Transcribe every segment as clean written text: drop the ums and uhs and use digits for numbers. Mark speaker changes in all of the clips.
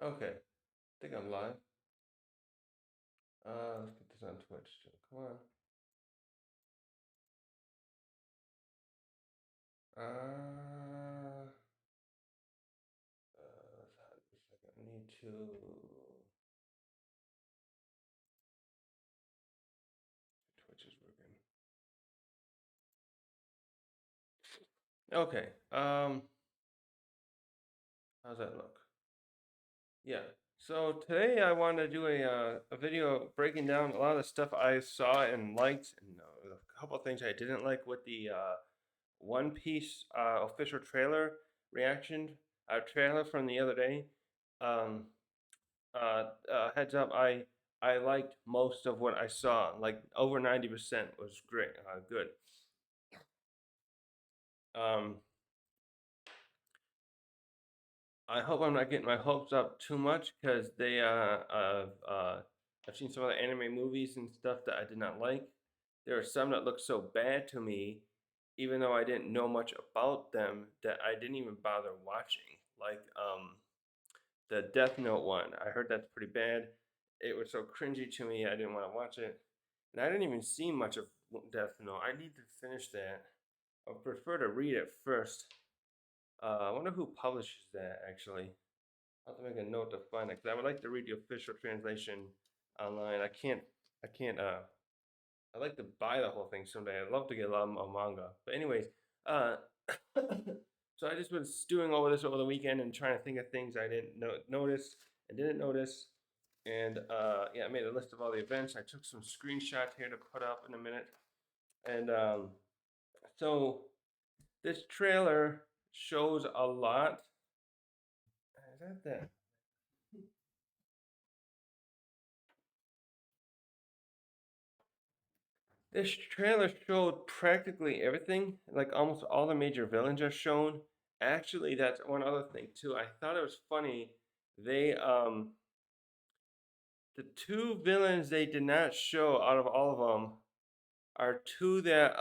Speaker 1: Okay, I think I'm live. Let's get this on Twitch too. Come on. Uh, let's hide this a second. I need to. Twitch is working. Okay. How's that look? Yeah. So today I want to do a video breaking down a lot of the stuff I saw and liked, and a couple of things I didn't like with the One Piece official trailer reaction, trailer from the other day. Um, Heads up, I liked most of what I saw. Like over 90% was great, good. Um, I hope I'm not getting my hopes up too much because I've seen some other anime movies and stuff that I did not like. There are some that look so bad to me, even though I didn't know much about them, that I didn't even bother watching. Like the Death Note one. I heard that's pretty bad. It was so cringy to me, I didn't want to watch it. And I didn't even see much of Death Note. I need to finish that. I would prefer to read it first. I wonder who publishes that actually. I'll have to make a note to find it because I would like to read the official translation online. I can't. I'd like to buy the whole thing someday. I'd love to get a lot of manga. But anyways, uh, so I just was stewing over this over the weekend and trying to think of things I didn't notice and didn't notice. And yeah, I made a list of all the events. I took some screenshots here to put up in a minute. And so this trailer shows a lot. Is that? This trailer showed practically everything, like almost all the major villains are shown. Actually, that's one other thing too. I thought it was funny. They the two villains they did not show out of all of them are two that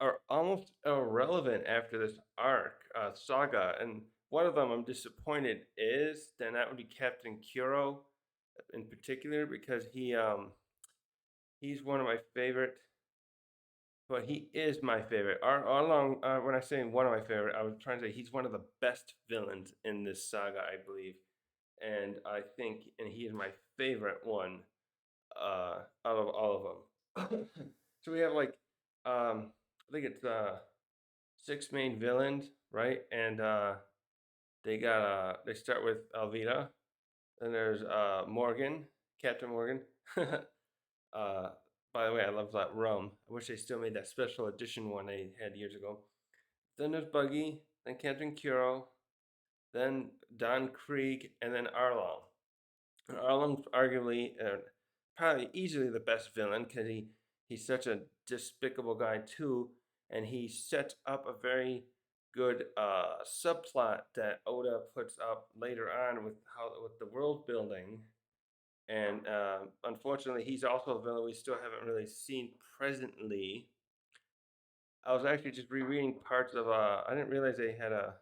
Speaker 1: are almost irrelevant after this arc saga, and one of them I'm disappointed is then that would be Captain Kuro in particular because he's one of my favorite. But he is my favorite. Along, when I say one of my favorite, I was trying to say he's one of the best villains in this saga, I believe, and I think, and he is my favorite one out of all of them. So we have like, I think it's six main villains, right? And they start with Alvida, then there's Morgan, Captain Morgan. uh, by the way, I love that rum. I wish they still made that special edition one they had years ago. Then there's Buggy, then Captain Kuro, then Don Krieg, and then Arlong. And Arlong's arguably, probably easily the best villain because he's such a despicable guy too, and he sets up a very good subplot that Oda puts up later on with the world building. And unfortunately, he's also a villain we still haven't really seen presently. I was actually just rereading parts of. I didn't realize they had a.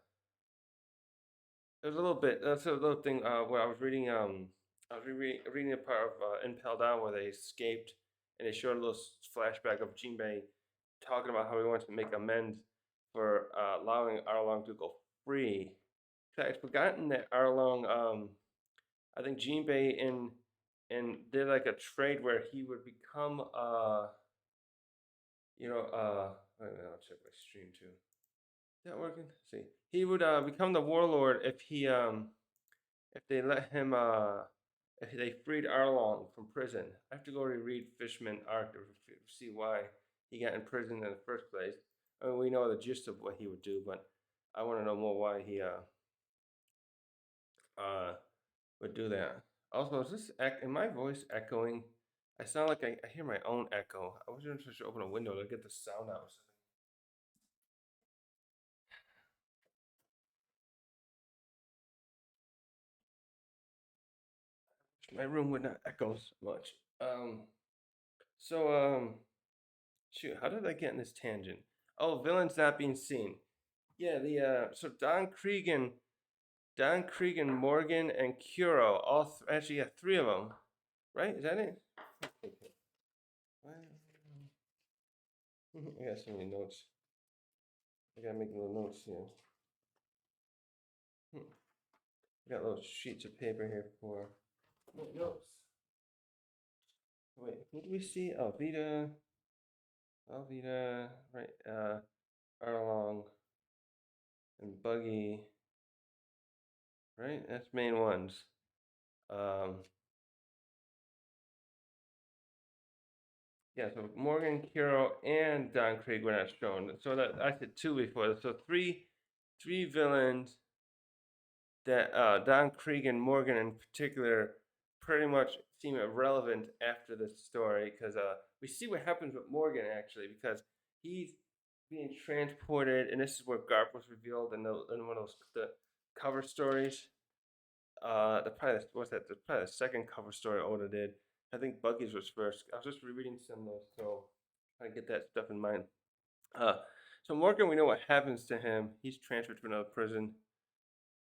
Speaker 1: There's a little bit. That's a little thing. Where I was reading. I was reading a part of Impel Down where they escaped, and they showed a little flashback of Jinbei talking about how he wants to make amends for allowing Arlong to go free. I'd forgotten that Arlong. I think Jinbei and did like a trade where he would become wait a minute, I'll check my stream too. Is that working? Let's see. He would become the warlord if they let him if they freed Arlong from prison. I have to go reread Fishman arc to see why he got in prison in the first place. I mean, we know the gist of what he would do, but I want to know more why he uh would do that. Also, is this in my voice echoing? I sound like I hear my own echo. I was going to open a window to get the sound out. My room would not echo so much. So shoot, how did I get in this tangent? Oh, villains not being seen. Yeah, the so Don Cregan. Don Krieg and Morgan and Kuro. Actually, yeah, three of them. Right? Is that it? I got so many notes. I gotta make little notes here. I got little sheets of paper here for notes. Wait, who do we see? Alvita, right? Arlong and Buggy, right? That's main ones. Yeah, so Morgan, Kiro, and Don Krieg were not shown. So that I said two before. So three villains that Don Krieg and Morgan in particular pretty much seem irrelevant after this story because we see what happens with Morgan actually because he's being transported, and this is where Garp was revealed in one of the cover stories. What's that? Probably the second cover story Oda did. I think Buggy's was first. I was just rereading some of those, so trying to get that stuff in mind. So Morgan, we know what happens to him. He's transferred to another prison.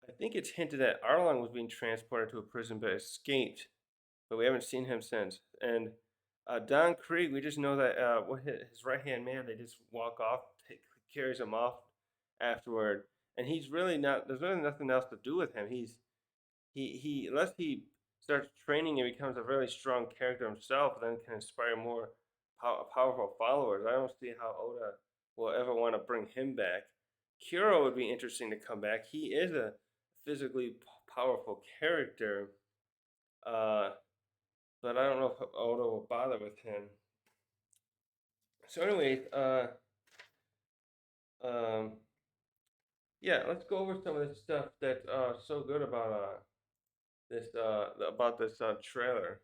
Speaker 1: I think it's hinted that Arlong was being transported to a prison but escaped, but we haven't seen him since. And Don Krieg, we just know that his right hand man, they just walk off, carries him off afterward, and he's really not. There's really nothing else to do with him. He unless he starts training and becomes a really strong character himself, then can inspire more powerful followers. I don't see how Oda will ever want to bring him back. Kuro would be interesting to come back. He is a physically powerful character, but I don't know if Oda will bother with him. So, anyways, yeah, let's go over some of this stuff that's so good about this trailer.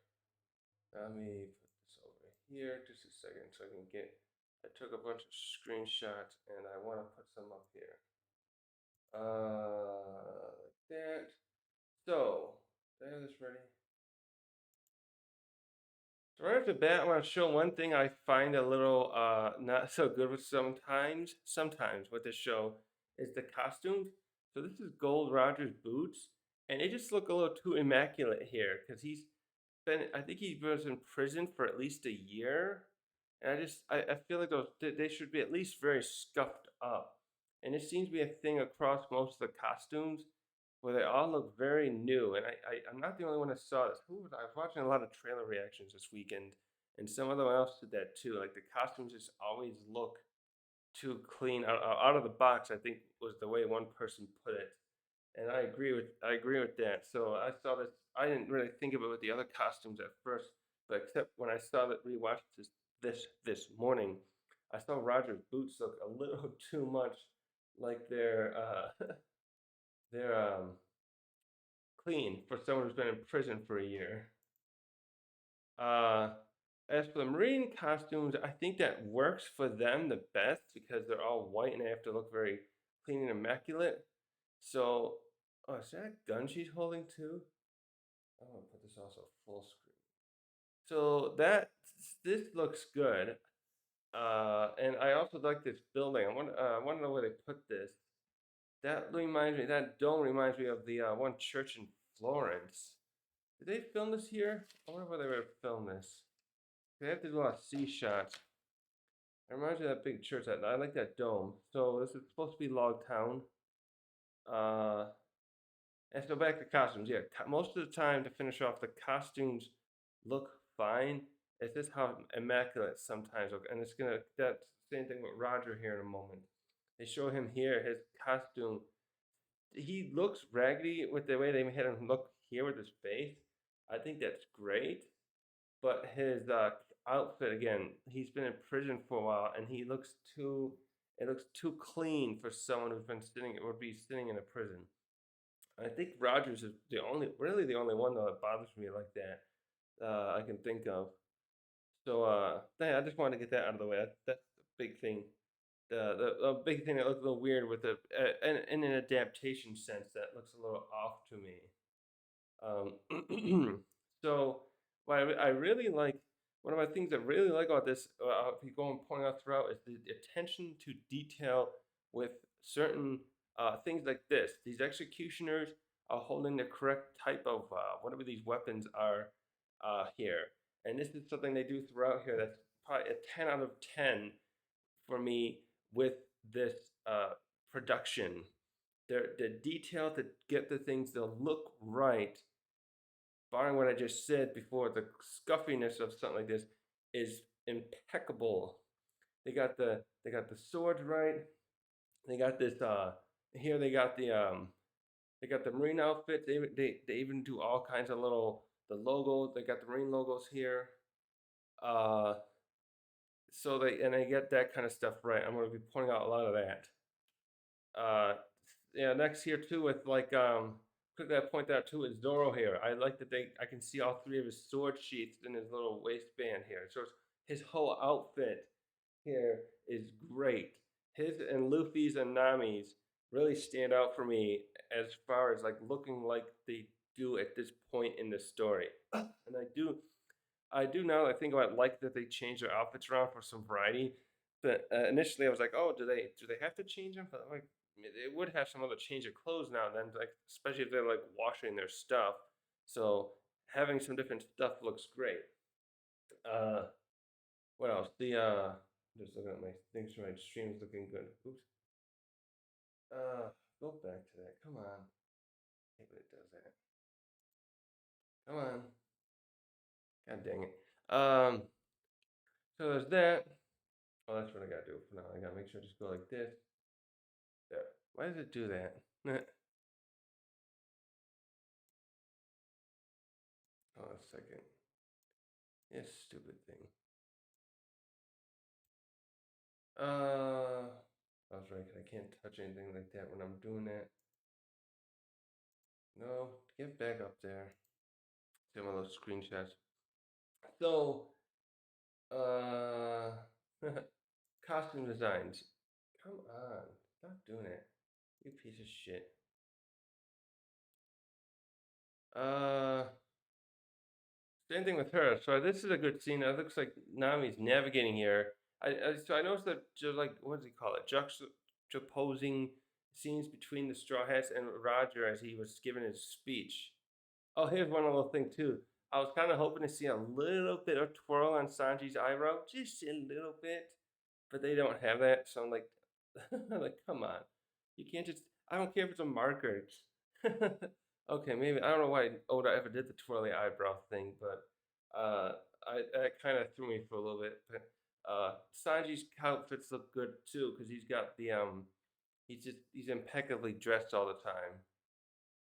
Speaker 1: Let me put this over here just a second so I can get. I took a bunch of screenshots and I want to put some up here. Like that. So, do I have this ready? So right off the bat, I want to show one thing I find a little not so good with sometimes with this show is the costumes. So this is Gold Roger's boots, and they just look a little too immaculate here because I think he was in prison for at least a year, and I feel like they should be at least very scuffed up, and it seems to be a thing across most of the costumes where they all look very new. And I'm not the only one that saw this. I was watching a lot of trailer reactions this weekend, and some other one else did that too. Like the costumes just always look too clean out of the box. I think was the way one person put it, and I agree with that. So I saw this. I didn't really think of it with the other costumes at first, but except when I saw that rewatched this morning, I saw Roger's boots look a little too much like they're clean for someone who's been in prison for a year. Uh, as for the Marine costumes, I think that works for them the best because they're all white and they have to look very clean and immaculate. So, oh, is that a gun she's holding too? I'm gonna put this also full screen. So this looks good. And I also like this building. I want to know where they put this. That dome reminds me of the one church in Florence. Did they film this here? I wonder where they would have filmed this. They have to do a lot of C shots. It reminds me of that big church. I like that dome. So this is supposed to be Log Town. And so back to costumes. Yeah, most of the time to finish off, the costumes look fine. It's just how immaculate sometimes look. And it's gonna that same thing with Roger here in a moment. They show him here his costume. He looks raggedy with the way they made him look here with his face. I think that's great, but his outfit again, he's been in prison for a while, and he looks too. It looks too clean for someone who's been would be sitting in a prison. I think Rogers is really the only one that bothers me like that I can think of. So I just wanted to get that out of the way. That's the big thing. The big thing that looks a little weird with in an adaptation sense that looks a little off to me. So what I really like, one of my things I really like about this, if you go and point out throughout, is the attention to detail with certain things like this. These executioners, holding the correct type of whatever these weapons are here. And this is something they do throughout here that's probably a 10 out of 10 for me with this production. The detail to get the things to look right, barring what I just said before, the scuffiness of something like this is impeccable. They got the swords right. They got this here they got the marine outfit. They even do all kinds of little the logos. They got the marine logos here. Uh so they get that kind of stuff right. I'm gonna be pointing out a lot of that. Uh yeah, next here too with like quickly I point out too is Zoro here. I like that I can see all three of his sword sheaths in his little waistband here. So his whole outfit here is great. His and Luffy's and Nami's really stand out for me as far as like looking like they do at this point in the story. And I do now that I think about like that they change their outfits around for some variety. But initially I was like, oh, do they have to change them? But like it would have some other change of clothes now and then, like especially if they're like washing their stuff. So having some different stuff looks great. Uh, what else? Just looking at my things. My stream's looking good. Oops. Go back to that. Come on. Maybe it does that. Come on. God dang it. So there's that. Oh, that's what I gotta do for now. I gotta make sure I just go like this. There. Why does it do that? Oh, a second. This stupid thing. I was right. I can't touch anything like that when I'm doing that. No, get back up there. Some of those screenshots. So, uh, costume designs. Come on, stop doing it. You piece of shit. Uh, Same thing with her. So this is a good scene. It looks like Nami's navigating here. So I noticed that just like what does he call it? Juxtaposing scenes between the Straw Hats and Roger as he was giving his speech. Oh, here's one little thing too. I was kind of hoping to see a little bit of twirl on Sanji's eyebrow, just a little bit, but they don't have that. So I'm like, like, come on, you can't just. I don't care if it's a marker. Okay, maybe I don't know why Oda ever did the twirly eyebrow thing, but I that kind of threw me for a little bit. But Sanji's outfits look good too because he's got the he's impeccably dressed all the time.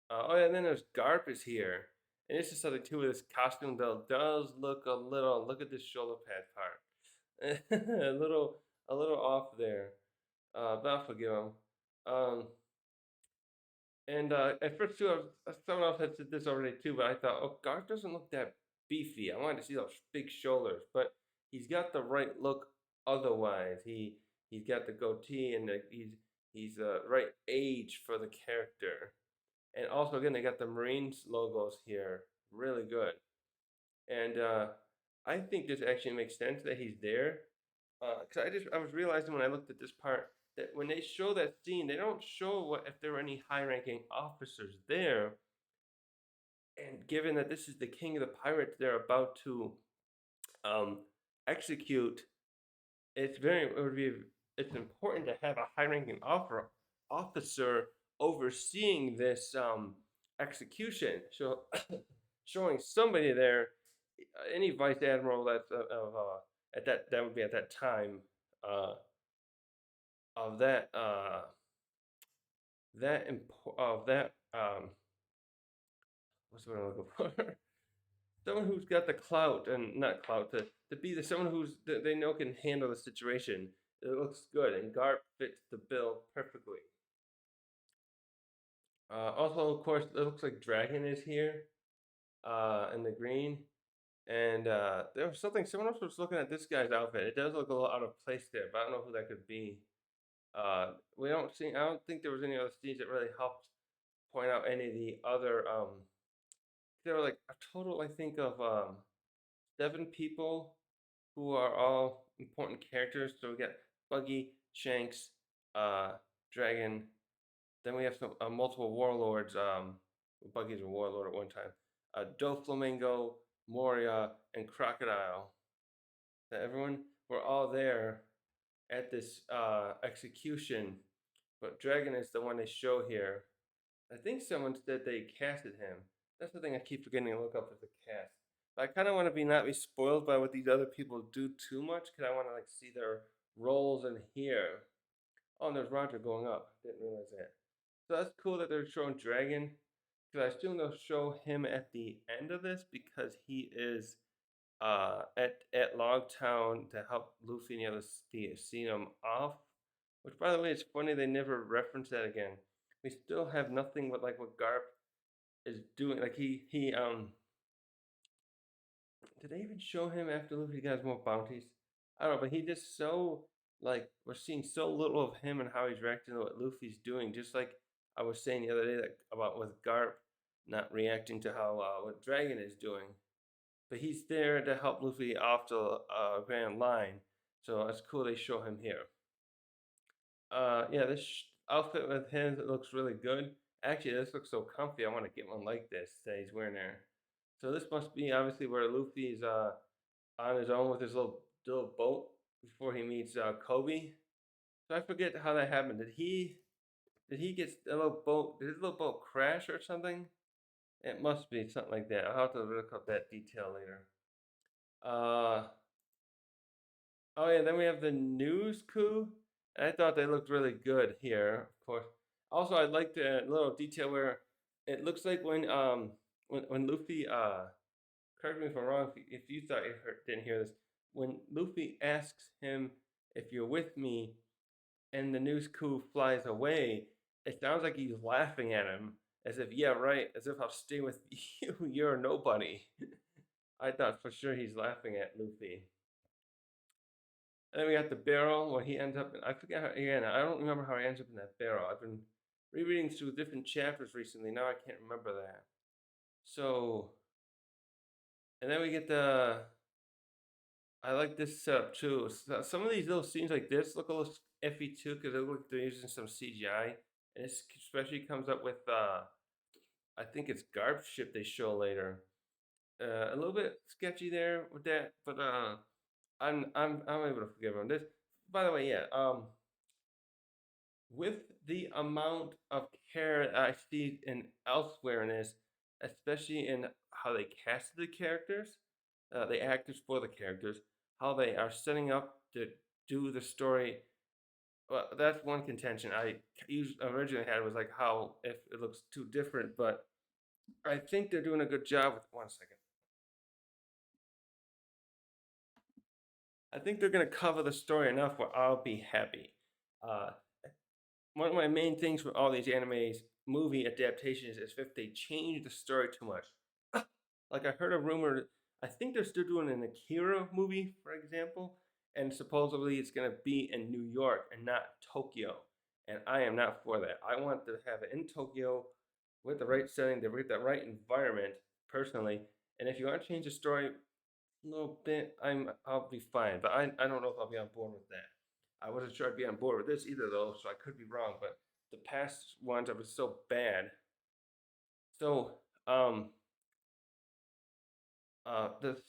Speaker 1: Oh yeah, and then there's Garp is here, and this is something too with this costume though does look a little. Look at this shoulder pad part, a little off there. But I'll forgive him. Um, and at first too, someone else had said this already too, but I thought, oh, Garp doesn't look that beefy. I wanted to see those big shoulders, but he's got the right look. Otherwise, he's got the goatee and he's the right age for the character. And also, again, they got the Marines logos here, really good. And I think this actually makes sense that he's there, because I was realizing when I looked at this part that when they show that scene, they don't show what if there were any high-ranking officers there. And given that this is the king of the pirates, they're about to um, execute. It's important to have a high-ranking officer overseeing this execution. So, showing somebody there, any vice admiral that's at that would be at that time uh, of that what's what I'm looking for? Someone who's got the clout and not clout to be someone who's that they know can handle the situation. It looks good, and Garp fits the bill perfectly. Also, of course, it looks like Dragon is here, in the green. And there was something. Someone else was looking at this guy's outfit. It does look a little out of place there, but I don't know who that could be. We don't see. I don't think there was any other scenes that really helped point out any of the other. There were like a total, I think, of 7 people who are all important characters. So we got Buggy, Shanks, Dragon. Then we have some multiple warlords. Buggy's a warlord at one time. Doflamingo, Moria, and Crocodile. That everyone were all there at this execution, but Dragon is the one they show here. I think someone said they casted him. That's the thing I keep forgetting to look up as the cast. But I kind of want to be not be spoiled by what these other people do too much because I want to like see their roles in here. Oh, and there's Roger going up. Didn't realize that. So that's cool that they're showing Dragon. Because I assume they'll show him at the end of this because he is at Logtown to help Luffy and the others see him off. Which, by the way, it's funny they never reference that again. We still have nothing with like what Garp is doing. Like he did they even show him after Luffy got more bounties? I don't know, but he just so like we're seeing so little of him and how he's reacting to what Luffy's doing. Just like I was saying the other day that about with Garp not reacting to how what Dragon is doing, but he's there to help Luffy off the Grand Line. So it's cool they show him here. Yeah, this outfit with him looks really good. Actually, this looks so comfy. I want to get one like this that he's wearing there. So this must be obviously where Luffy's on his own with his little boat before he meets Kobe. So I forget how that happened. Did he get a little boat? Did his little boat crash or something? It must be something like that. I'll have to look up that detail later. Uh oh yeah, then we have the news coup. And I thought they looked really good here, of course. Also, I liked the little detail where it looks like when Luffy correct me if I'm wrong if you thought you didn't hear this. When Luffy asks him if you're with me and the news coup flies away, it sounds like he's laughing at him as if, yeah, right, as if I'll stay with you, you're nobody. I thought for sure he's laughing at Luffy. And then we got the barrel where he ends up. I forget how, again. I don't remember how he ends up in that barrel. I've been rereading through different chapters recently. Now I can't remember that. So, and then we get the. I like this setup too. So some of these little scenes like this look a little iffy too because they look like they're using some CGI, and it especially comes up with. I think it's Garp ship they show later. A little bit sketchy there with that, but I'm able to forgive him. This, by the way, yeah. With the amount of care I see in elsewhere in this, especially in how they casted the characters, the actors for the characters, how they are setting up to do the story. Well, that's one contention I originally had was like how if it looks too different, but I think they're doing a good job with. One second. I think they're gonna cover the story enough where I'll be happy. Uh, One of my main things with all these animes movie adaptations is if they change the story too much. Like I heard a rumor, I think they're still doing an Akira movie, for example, and supposedly it's gonna be in New York and not Tokyo. And I am not for that. I want to have it in Tokyo with the right setting, with the right environment, personally. And if you want to change the story a little bit, I'll be fine. But I don't know if I'll be on board with that. I wasn't sure I'd be on board with this either, though, so I could be wrong. But the past ones are so bad. So, the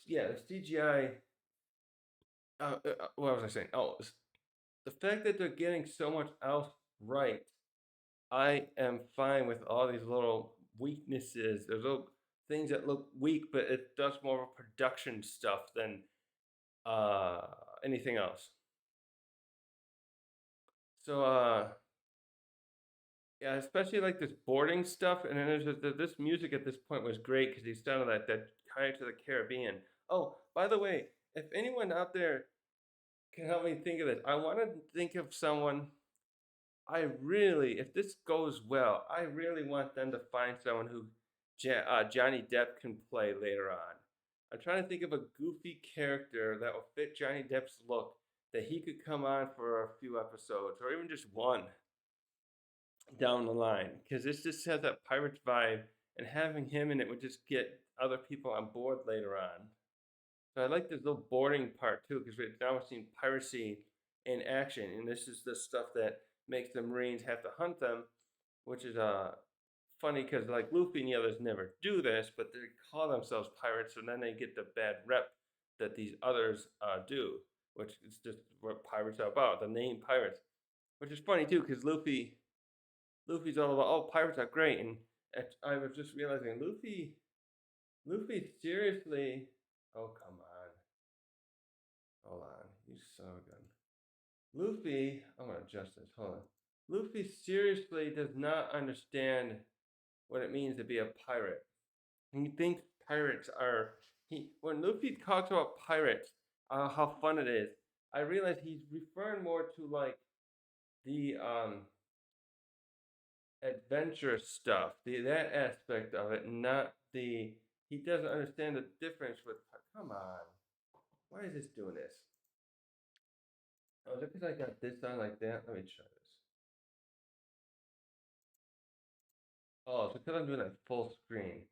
Speaker 1: CGI. What was I saying? Oh, the fact that they're getting so much else right. I am fine with all these little weaknesses. There's little things that look weak, but it does more of production stuff than uh anything else. So, yeah, especially like this boarding stuff, and then there's this music at this point was great because he sounded like that Pirates of the Caribbean. Oh, by the way, if anyone out there can help me think of this, I want to think of someone. I really, if this goes well, I really want them to find someone who Johnny Depp can play later on. I'm trying to think of a goofy character that will fit Johnny Depp's look that he could come on for a few episodes or even just one down the line because this just has that Pirates vibe, and having him in it would just get other people on board later on. So I like this little boarding part too because we've now seen piracy in action, and this is the stuff that makes the Marines have to hunt them, which is funny because like Luffy and the others never do this, but they call themselves pirates, and then they get the bad rep that these others do, which is just what pirates are about. The name pirates, which is funny too, because Luffy's all about, oh, pirates are great, and I was just realizing Luffy seriously. Oh, come on, hold on, you son of a gun. Luffy, I'm gonna adjust this. Hold on. Luffy seriously does not understand what it means to be a pirate. He thinks pirates are when Luffy talks about pirates, how fun it is. I realize he's referring more to like the adventurous stuff, that aspect of it, not the. He doesn't understand the difference with. Come on, why is this doing this? Oh, is it because I got this on like that? Let me try this. Oh, it's because I'm doing it full screen.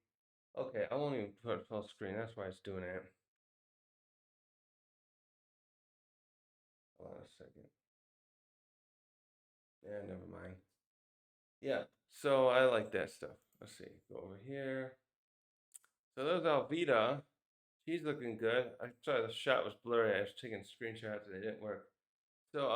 Speaker 1: Okay, I won't even put full screen. That's why it's doing it. Hold on a second. Yeah, never mind. Yeah, so I like that stuff. Let's see. Go over here. So there's Alvida. She's looking good. I sorry the shot was blurry. I was taking screenshots and it didn't work. So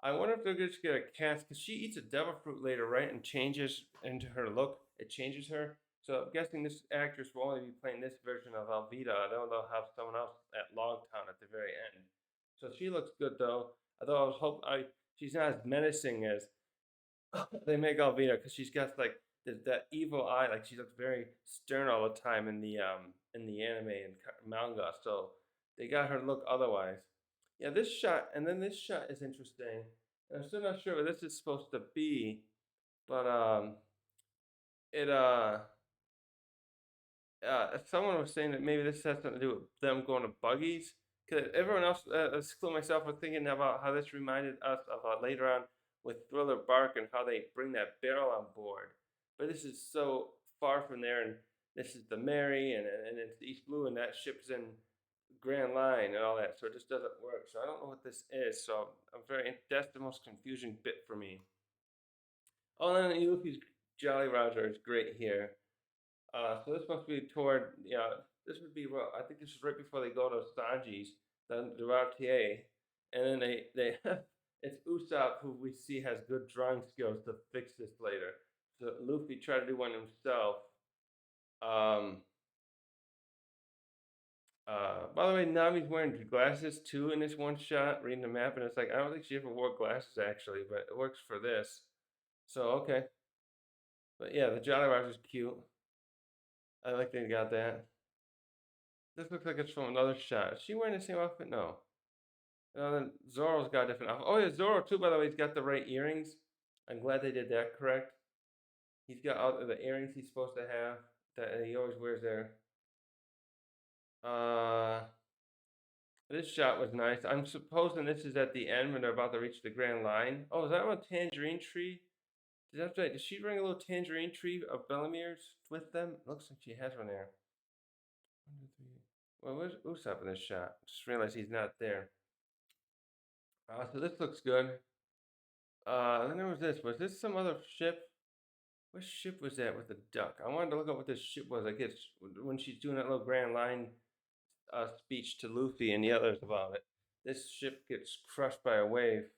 Speaker 1: I wonder if they're just get a cast because she eats a devil fruit later, right? And changes into her look. It changes her. So I'm guessing this actress will only be playing this version of Alvida. They'll have someone else at Logtown at the very end. So she looks good though. Although I was she's not as menacing as they make Alvida because she's got like that evil eye. Like she looks very stern all the time in the anime and manga. So they got her look otherwise. Yeah, this shot and then this shot is interesting. And I'm still not sure what this is supposed to be, but it someone was saying that maybe this has something to do with them going to buggies. Because everyone else, including myself, was thinking about how this reminded us of later on with Thriller Bark and how they bring that barrel on board. But this is so far from there, and this is the Mary, and it's East Blue, and that ship's in Grand Line and all that, so it just doesn't work. So I don't know what this is. So that's the most confusing bit for me. Oh, and then Luffy's Jolly Roger is great here. So this must be toward, this would be, well, I think this is right before they go to Sanji's, the Routier, and then they it's Usopp who we see has good drawing skills to fix this later. So Luffy tried to do one himself. Um, by the way, Nami's wearing glasses too in this one shot, reading the map, and it's like I don't think she ever wore glasses actually, but it works for this. So okay, but yeah, the Jolly Roger's cute. I like they got that. This looks like it's from another shot. Is she wearing the same outfit? No. Then Zoro's got a different outfit. Oh yeah, Zoro too. By the way, he's got the right earrings. I'm glad they did that correct. He's got all the earrings he's supposed to have that he always wears there. This shot was nice. I'm supposing this is at the end when they're about to reach the Grand Line. Oh, is that one tangerine tree? Did she bring a little tangerine tree of Bellemir's with them? It looks like she has one there. 1, 2, 3. Well, where's Usopp in this shot? Just realized he's not there. So this looks good. Then there was this. Was this some other ship? What ship was that with the duck? I wanted to look up what this ship was. I guess when she's doing that little Grand Line speech to Luffy and the others about it. This ship gets crushed by a wave.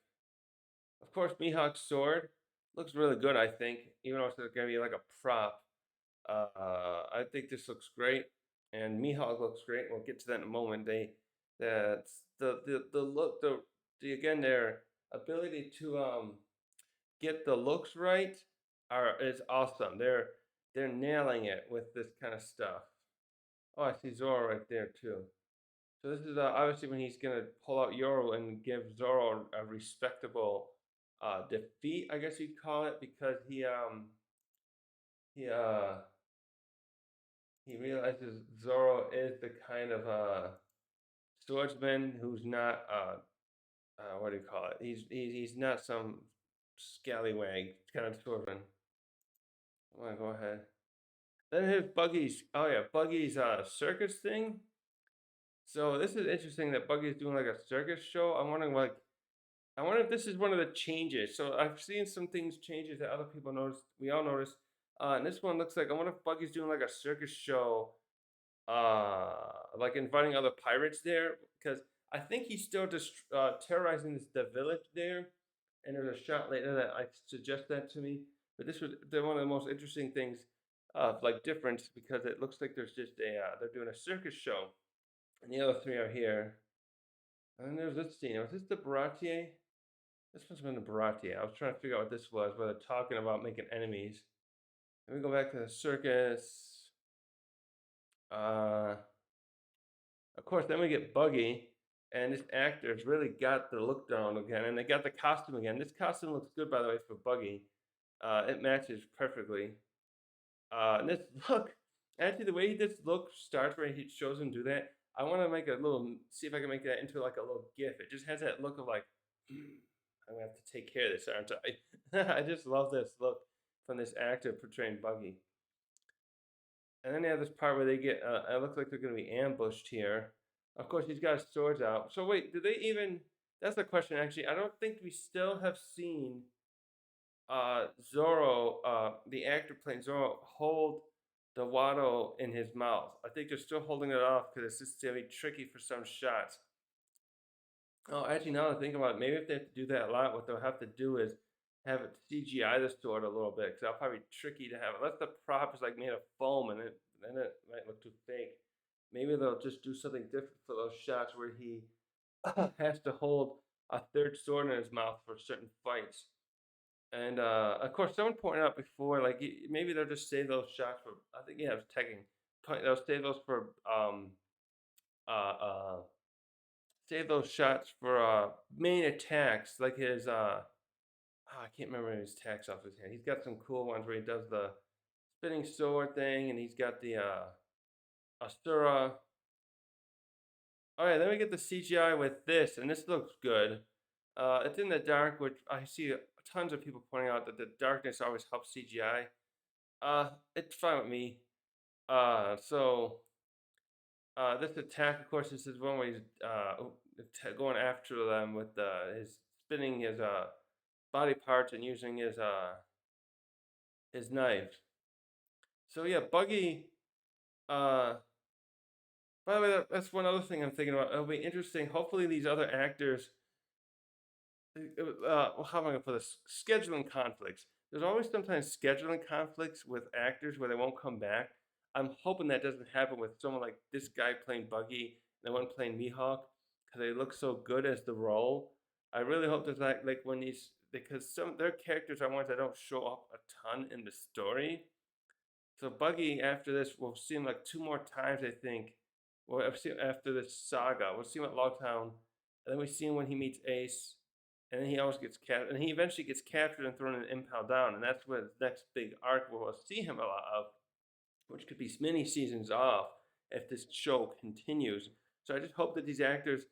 Speaker 1: Of course, Mihawk's sword looks really good, I think, even though it's going to be like a prop. I think this looks great, and Mihawk looks great. We'll get to that in a moment. That's the look the again their ability to get the looks right is awesome. They're nailing it with this kind of stuff. Oh, I see Zoro right there too. So this is obviously when he's gonna pull out Yoro and give Zoro a respectable defeat, I guess you'd call it, because he uh he realizes Zoro is the kind of swordsman who's not what do you call it? He's not some scallywag kind of swordsman. I'm gonna go ahead. Then here's Buggy's. Oh yeah, Buggy's circus thing. So this is interesting that Buggy's doing like a circus show. I'm wondering like I wonder if this is one of the changes. So I've seen some things changes that other people noticed. We all noticed And this one looks like, I wonder if Buggy's doing like a circus show, like inviting other pirates there, because I think he's still just terrorizing the village there. And there's a shot later that I suggest that to me. But this was one of the most interesting things of like difference, because it looks like there's just a they're doing a circus show, and the other three are here. And then there's this scene. Was this the Baratier? This must have been the Baratier. I was trying to figure out what this was, where they're talking about making enemies. Let me go back to the circus. Uh, of course, then we get Buggy, and this actor's really got the look down again, and they got the costume again. This costume looks good, by the way, for Buggy. It matches perfectly. And this look, actually, the way this look starts, where he shows him do that, I want to make a little, see if I can make that into like a little GIF. It just has that look of like, I'm gonna have to take care of this, aren't I? I just love this look from this actor portraying Buggy. And then they have this part where they get, it looks like they're going to be ambushed here. Of course, he's got his swords out. So wait, did they even, that's the question actually. I don't think we still have seen Zorro, the actor playing Zorro, hold the Watto in his mouth. I think they're still holding it off because it's just going to be tricky for some shots. Oh, actually, now that I think about it, maybe if they have to do that a lot, what they'll have to do is have it CGI the sword a little bit, because that'll probably be tricky to have. Unless the prop is like made of foam, and then it might look too fake. Maybe they'll just do something different for those shots where he has to hold a third sword in his mouth for certain fights. And of course, someone pointed out before, like maybe they'll just save those shots for. I think yeah, I was tagging. They'll save those for uh, uh, save those shots for main attacks, like his I can't remember his attacks off his hand. He's got some cool ones where he does the spinning sword thing, and he's got the Asura. All right, then we get the CGI with this, and this looks good. It's in the dark, which I see tons of people pointing out that the darkness always helps CGI. It's fine with me. So this attack, of course, this is one where he's going after them with his spinning his body parts and using his knife. So yeah, Buggy. Uh, by the way, that's one other thing I'm thinking about. It'll be interesting. Hopefully, these other actors. How am I gonna put this? Scheduling conflicts. There's always sometimes scheduling conflicts with actors where they won't come back. I'm hoping that doesn't happen with someone like this guy playing Buggy and the one playing Mihawk, because they look so good as the role. I really hope there's like when these, because some their characters are ones that don't show up a ton in the story. So Buggy after this will see him like two more times, I think. Well, after this saga, we'll see him at Logtown, and then we see him when he meets Ace, and then he always gets captured, and he eventually gets captured and thrown in Impel Down, and that's where the next big arc we'll see him a lot of, which could be many seasons off if this show continues. So I just hope that these actors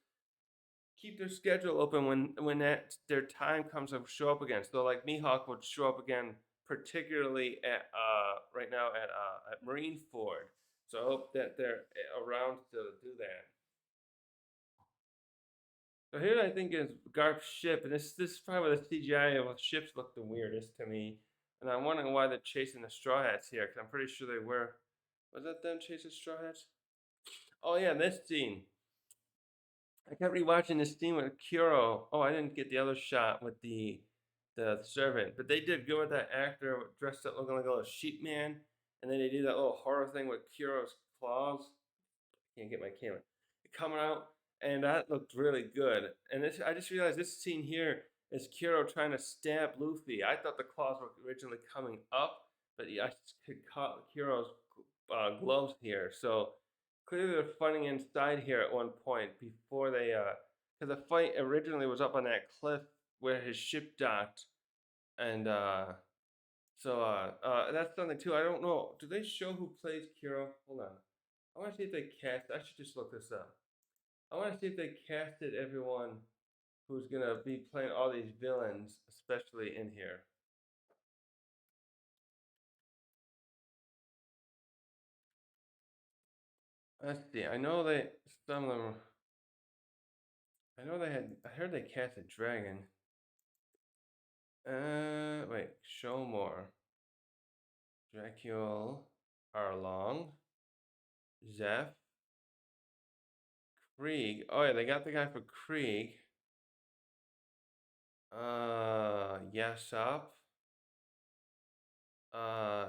Speaker 1: keep their schedule open when their time comes to show up again. So like Mihawk would show up again, particularly at right now at Marineford. So I hope that they're around to do that. So here I think is Garp's ship, and this is probably where the CGI of ships look the weirdest to me. And I'm wondering why they're chasing the Straw Hats here, because I'm pretty sure they were. Was that them chasing Straw Hats? Oh yeah, this scene. I kept rewatching this scene with Kuro. Oh, I didn't get the other shot with the servant, but they did good with that actor dressed up looking like a little sheep man, and then they did that little horror thing with Kuro's claws. Can't get my camera coming out, and that looked really good. And this, I just realized this scene here is Kuro trying to stab Luffy. I thought the claws were originally coming up, but I could cut Kuro's gloves here. So clearly they're fighting inside here at one point before they, because the fight originally was up on that cliff where his ship docked, and that's something too. I don't know. Do they show who plays Kuro? Hold on. I want to see if they cast. I should just look this up. I want to see if they casted everyone who's gonna be playing all these villains, especially in here. Let's see. I know they some of them. I know they had. I heard they casted Dragon. Wait. Show more. Dracul, Arlong, Zeph, Krieg. Oh yeah, they got the guy for Krieg. Yasop.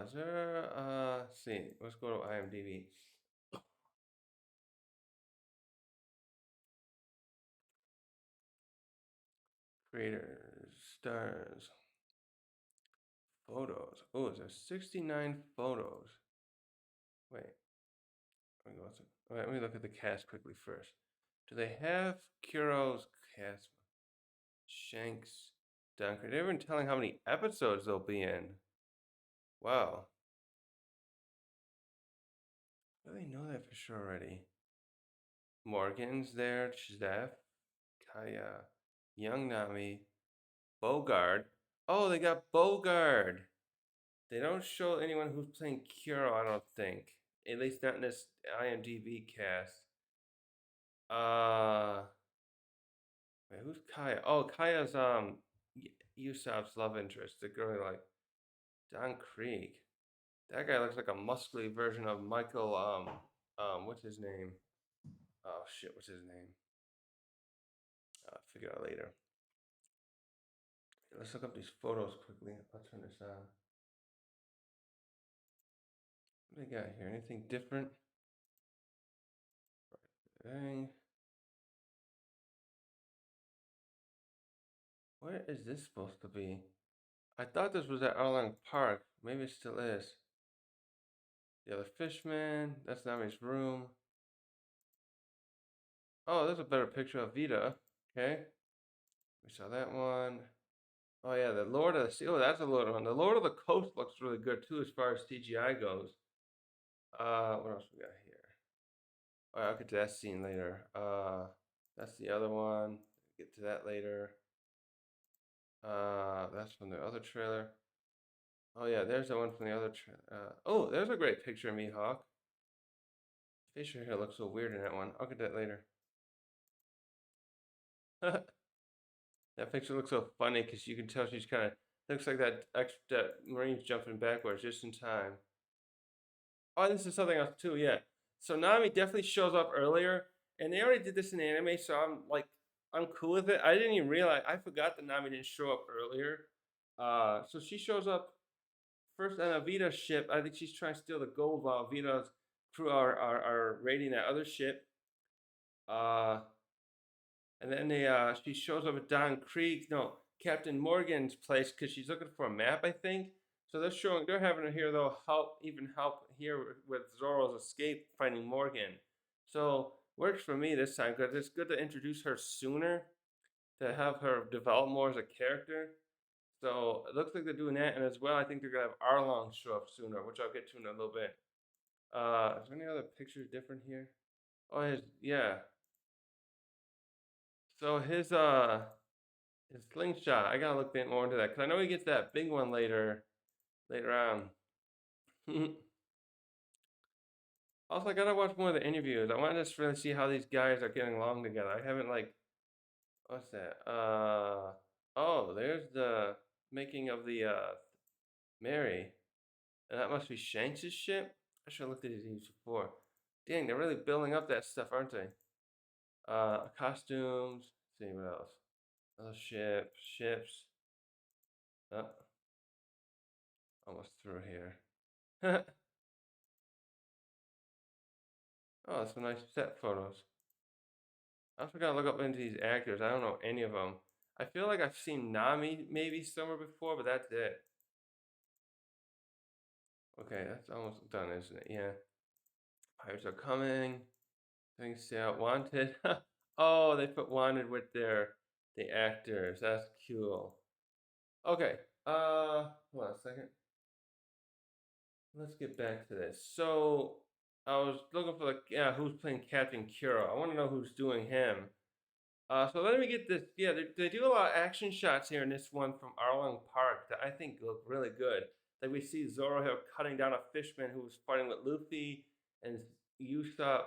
Speaker 1: Is there let's see. Let's go to IMDb. Creators, stars, photos. Oh, there's 69 photos. Wait, let me look at the cast quickly first. Do they have Kuro's cast? Shanks, Dunker. They're even telling how many episodes they'll be in. Wow. Do they know that for sure already? Morgan's there, Chizef, Kaya, Young Nami, Bogard. Oh, they got Bogard. They don't show anyone who's playing Kuro, I don't think. At least not in this IMDb cast. Wait, who's Kaya? Oh, Kaya's Usopp's love interest. The girl like Don Krieg. That guy looks like a muscly version of Michael. What's his name? Oh shit, what's his name? Figure it out later. Let's look up these photos quickly. I'll turn this on. What do they got here? Anything different? Dang. Where is this supposed to be? I thought this was at Arlong Park. Maybe it still is. The other fishman. That's Nami's room. Oh, there's a better picture of Vita. Okay. We saw that one. Oh yeah, the Lord of the Sea. Oh, that's a Lord one. The Lord of the Coast looks really good too as far as CGI goes. What else we got here? Oh, I'll get to that scene later. That's the other one. Get to that later. That's from the other trailer. Oh yeah, there's the one from the other trailer. Oh, there's a great picture of Mihawk. Facial hair looks so weird in that one. I'll get that later. That picture looks so funny because you can tell she's kind of looks like that Marine's jumping backwards just in time. Oh, this is something else too. Yeah. So Nami definitely shows up earlier, and they already did this in anime, so I'm cool with it. I didn't even realize I forgot that Nami didn't show up earlier. So she shows up first on a Vita ship. I think she's trying to steal the gold while Vita's crew are raiding that other ship. Uh, and then she shows up at Don Krieg, no, Captain Morgan's place because she's looking for a map, I think. So they're having her here though help here with Zoro's escape finding Morgan. So works for me this time because it's good to introduce her sooner, to have her develop more as a character. So it looks like they're doing that, and as well, I think they're gonna have Arlong show up sooner, which I'll get to in a little bit. Is there any other pictures different here? Oh, yeah. So his slingshot. I gotta look more into that because I know he gets that big one later on. Also, I gotta watch more of the interviews. I want to just really see how these guys are getting along together. I haven't what's that? Oh, there's the making of the Mary, and that must be Shanks' ship. I should have looked at these before. Dang, they're really building up that stuff, aren't they? Costumes. Let's see what else. Other ships. Oh, almost through here. Oh, some nice set photos. I also gotta look up into these actors. I don't know any of them. I feel like I've seen Nami maybe somewhere before, but that's it. Okay, that's almost done, isn't it? Yeah. Pirates are coming. Things say out wanted. Oh, they put wanted with the actors. That's cool. Okay. Hold on a second. Let's get back to this. So I was looking for who's playing Captain Kuro. I want to know who's doing him. So let me get this. Yeah, they do a lot of action shots here in this one from Arlong Park that I think look really good. Like we see Zoro here cutting down a fishman who was fighting with Luffy, and Usopp,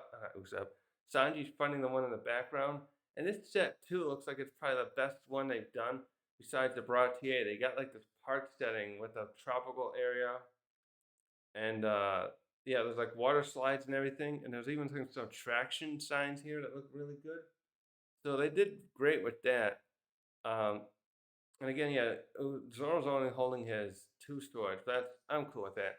Speaker 1: Sanji's fighting the one in the background. And this set too looks like it's probably the best one they've done besides the Brautier. They got like this park setting with a tropical area. and yeah, there's like water slides and everything, and there's even some traction signs here that look really good. So they did great with that. Um, and again, yeah, Zoro's only holding his two swords. That's I'm cool with that.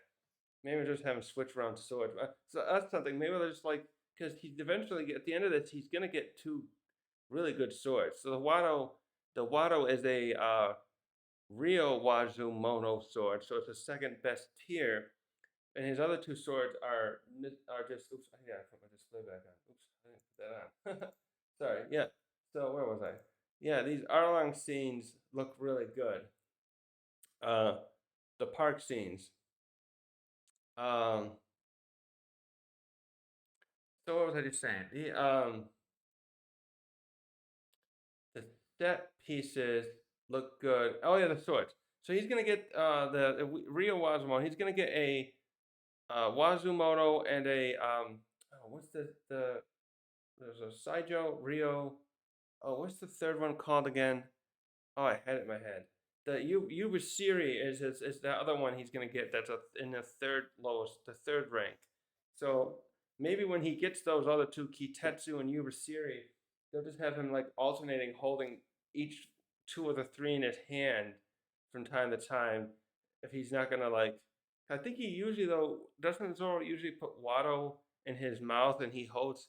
Speaker 1: Maybe just have him switch around to swords. So that's something. Maybe they're just like because he's eventually at the end of this, he's gonna get two really good swords. So the Wado is a Ryo Wazumono sword, so it's the second best tier, and his other two swords are just. Oops, I gotta put my display back on. Oops, I didn't put that on. Sorry. Yeah. So where was I? Yeah, these Arlong scenes look really good. Uh, the park scenes. Um, so what was I just saying? The set pieces look good. Oh yeah, the swords. So he's gonna get the Ryo Wazumono. He's gonna get a Wazumono and a oh, what's the there's a Saijo Ryo. Oh, what's the third one called again? Oh, I had it in my head. The Ubasiri is the other one he's gonna get. That's in the third lowest, the third rank. So maybe when he gets those other two, Kitetsu and Ubasiri, they'll just have him like alternating, holding each two of the three in his hand from time to time. If he's not gonna like, I think he usually though doesn't Zoro usually put Wado in his mouth and he holds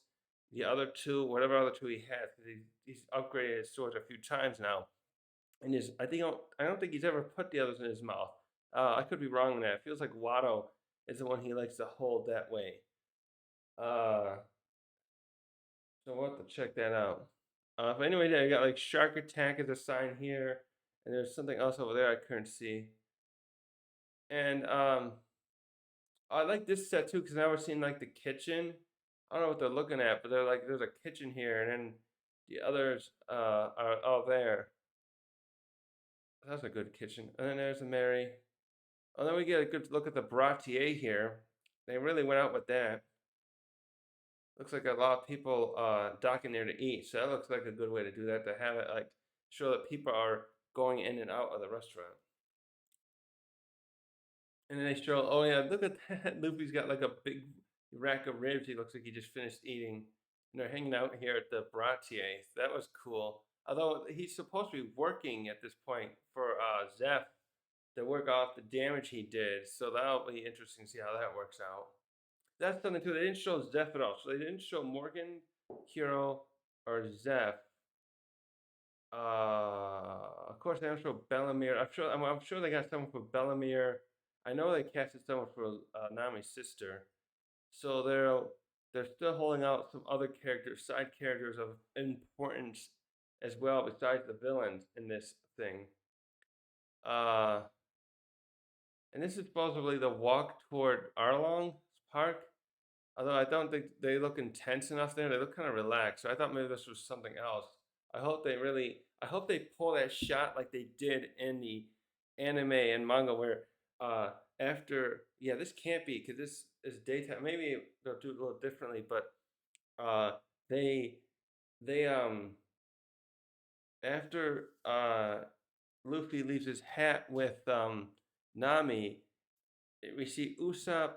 Speaker 1: the other two, whatever other two he has, because he's upgraded his swords a few times now. And his, I don't think he's ever put the others in his mouth. I could be wrong on that. It feels like Watto is the one he likes to hold that way. Uh, so we'll have to check that out. But anyway, yeah, I got like Shark Attack as a sign here, and there's something else over there I couldn't see. And I like this set too because now we're seeing like the kitchen. I don't know what they're looking at, but they're like there's a kitchen here, and then the others are all there. That's a good kitchen. And then there's a Mary. Oh, then we get a good look at the Bratier here. They really went out with that. Looks like a lot of people docking there to eat. So that looks like a good way to do that, to have it like show that people are going in and out of the restaurant. And then they show, oh yeah, look at that. Luffy's got like a big rack of ribs. He looks like he just finished eating. And they're hanging out here at the Bratier. That was cool. Although he's supposed to be working at this point for Zeph to work off the damage he did. So that'll be interesting to see how that works out. That's something too. They didn't show Zeph at all. So they didn't show Morgan, Hero, or Zeph. Of course, they don't show Bellamere. I'm sure they got someone for Bellamere. I know they casted someone for Nami's sister. So they're still holding out some other characters, side characters of importance as well, besides the villains in this thing. Uh, and this is supposedly the walk toward Arlong Park. Although I don't think they look intense enough there. They look kind of relaxed. So I thought maybe this was something else. I hope they pull that shot like they did in the anime and manga where yeah, this can't be because this is daytime. Maybe they'll do it a little differently, but uh, they they after Luffy leaves his hat with Nami, we see Usopp,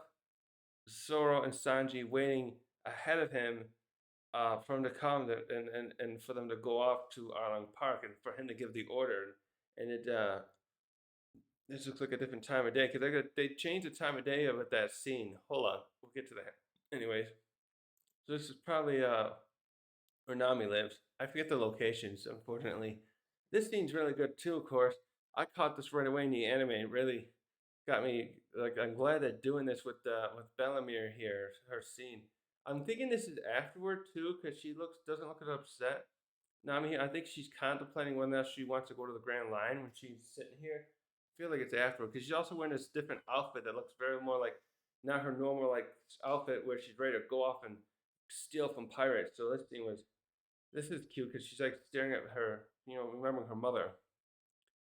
Speaker 1: Zoro, and Sanji waiting ahead of him for him to come and for them to go off to Arlong Park and for him to give the order. And this looks like a different time of day because they changed the time of day of that scene. Hold on, we'll get to that. Anyways, so this is probably where Nami lives. I forget the locations, unfortunately. This scene's really good too, of course. I caught this right away in the anime. It really got me like I'm glad they're doing this with Bellamere here, her scene. I'm thinking this is afterward too, because she doesn't look as upset. Nami, I think she's contemplating whether she wants to go to the Grand Line when she's sitting here. I feel like it's afterward because she's also wearing this different outfit that looks very more like not her normal like outfit where she's ready to go off and steal from pirates. So this is cute because she's like staring at her, remembering her mother.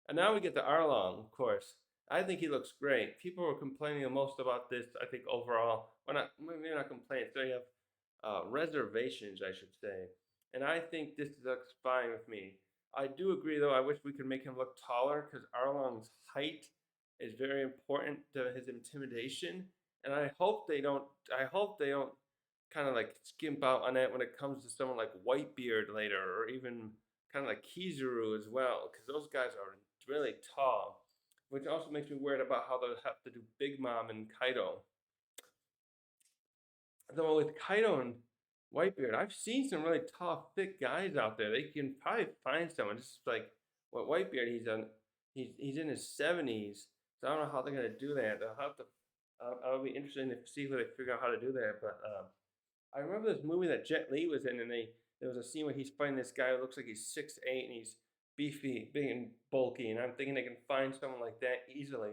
Speaker 1: And now we get to Arlong, of course. I think he looks great. People were complaining the most about this, I think, overall. Well, maybe not complaints. They have reservations, I should say. And I think this looks fine with me. I do agree, though. I wish we could make him look taller because Arlong's height is very important to his intimidation. and I hope they don't. I hope they don't kind of like skimp out on that when it comes to someone like Whitebeard later, or even kind of like Kizaru as well, because those guys are really tall, which also makes me worried about how they'll have to do Big Mom and Kaido. Though with Kaido and Whitebeard, I've seen some really tall, thick guys out there. They can probably find someone. Just like what Whitebeard, he's in his 70s, so I don't know how they're gonna do that. They'll have to. I'll be interested to see if they figure out how to do that. But I remember this movie that Jet Li was in, and there was a scene where he's fighting this guy who looks like he's 6'8" and he's beefy, big and bulky, and I'm thinking they can find someone like that easily.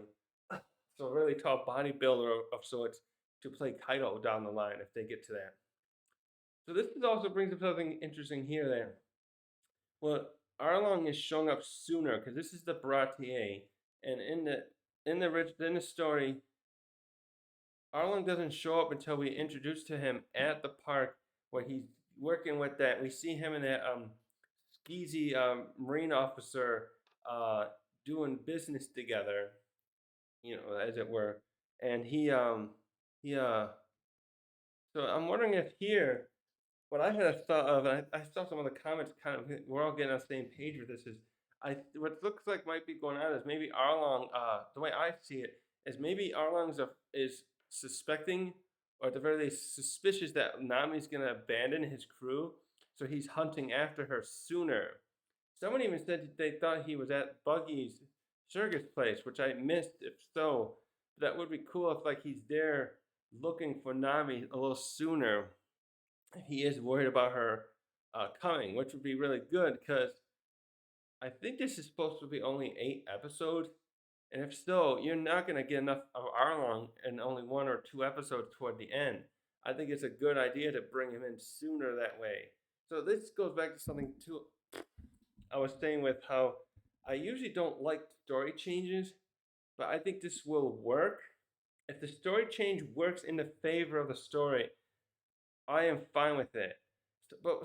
Speaker 1: So a really tall bodybuilder of sorts to play Kaido down the line if they get to that. So this also brings up something interesting here. There, well, Arlong is showing up sooner because this is the Baratier, and in the story, Arlong doesn't show up until we introduce to him at the park where he's working with that. We see him and that skeezy marine officer doing business together, as it were. And he so I'm wondering if here, what I had a thought of, and I saw some of the comments kind of, we're all getting on the same page with this, is what looks like might be going on is maybe Arlong, the way I see it, is maybe Arlong's is suspecting, or at the very least suspicious, that Nami's gonna abandon his crew, so he's hunting after her sooner. Someone even said they thought he was at Buggy's circus place, which I missed. If so, that would be cool if like he's there looking for Nami a little sooner. He is worried about her coming, which would be really good because I think this is supposed to be only 8 episodes. And if so, you're not going to get enough of Arlong in only 1 or 2 episodes toward the end. I think it's a good idea to bring him in sooner that way. So this goes back to something too I was saying with how I usually don't like story changes, but I think this will work. If the story change works in the favor of the story, I am fine with it.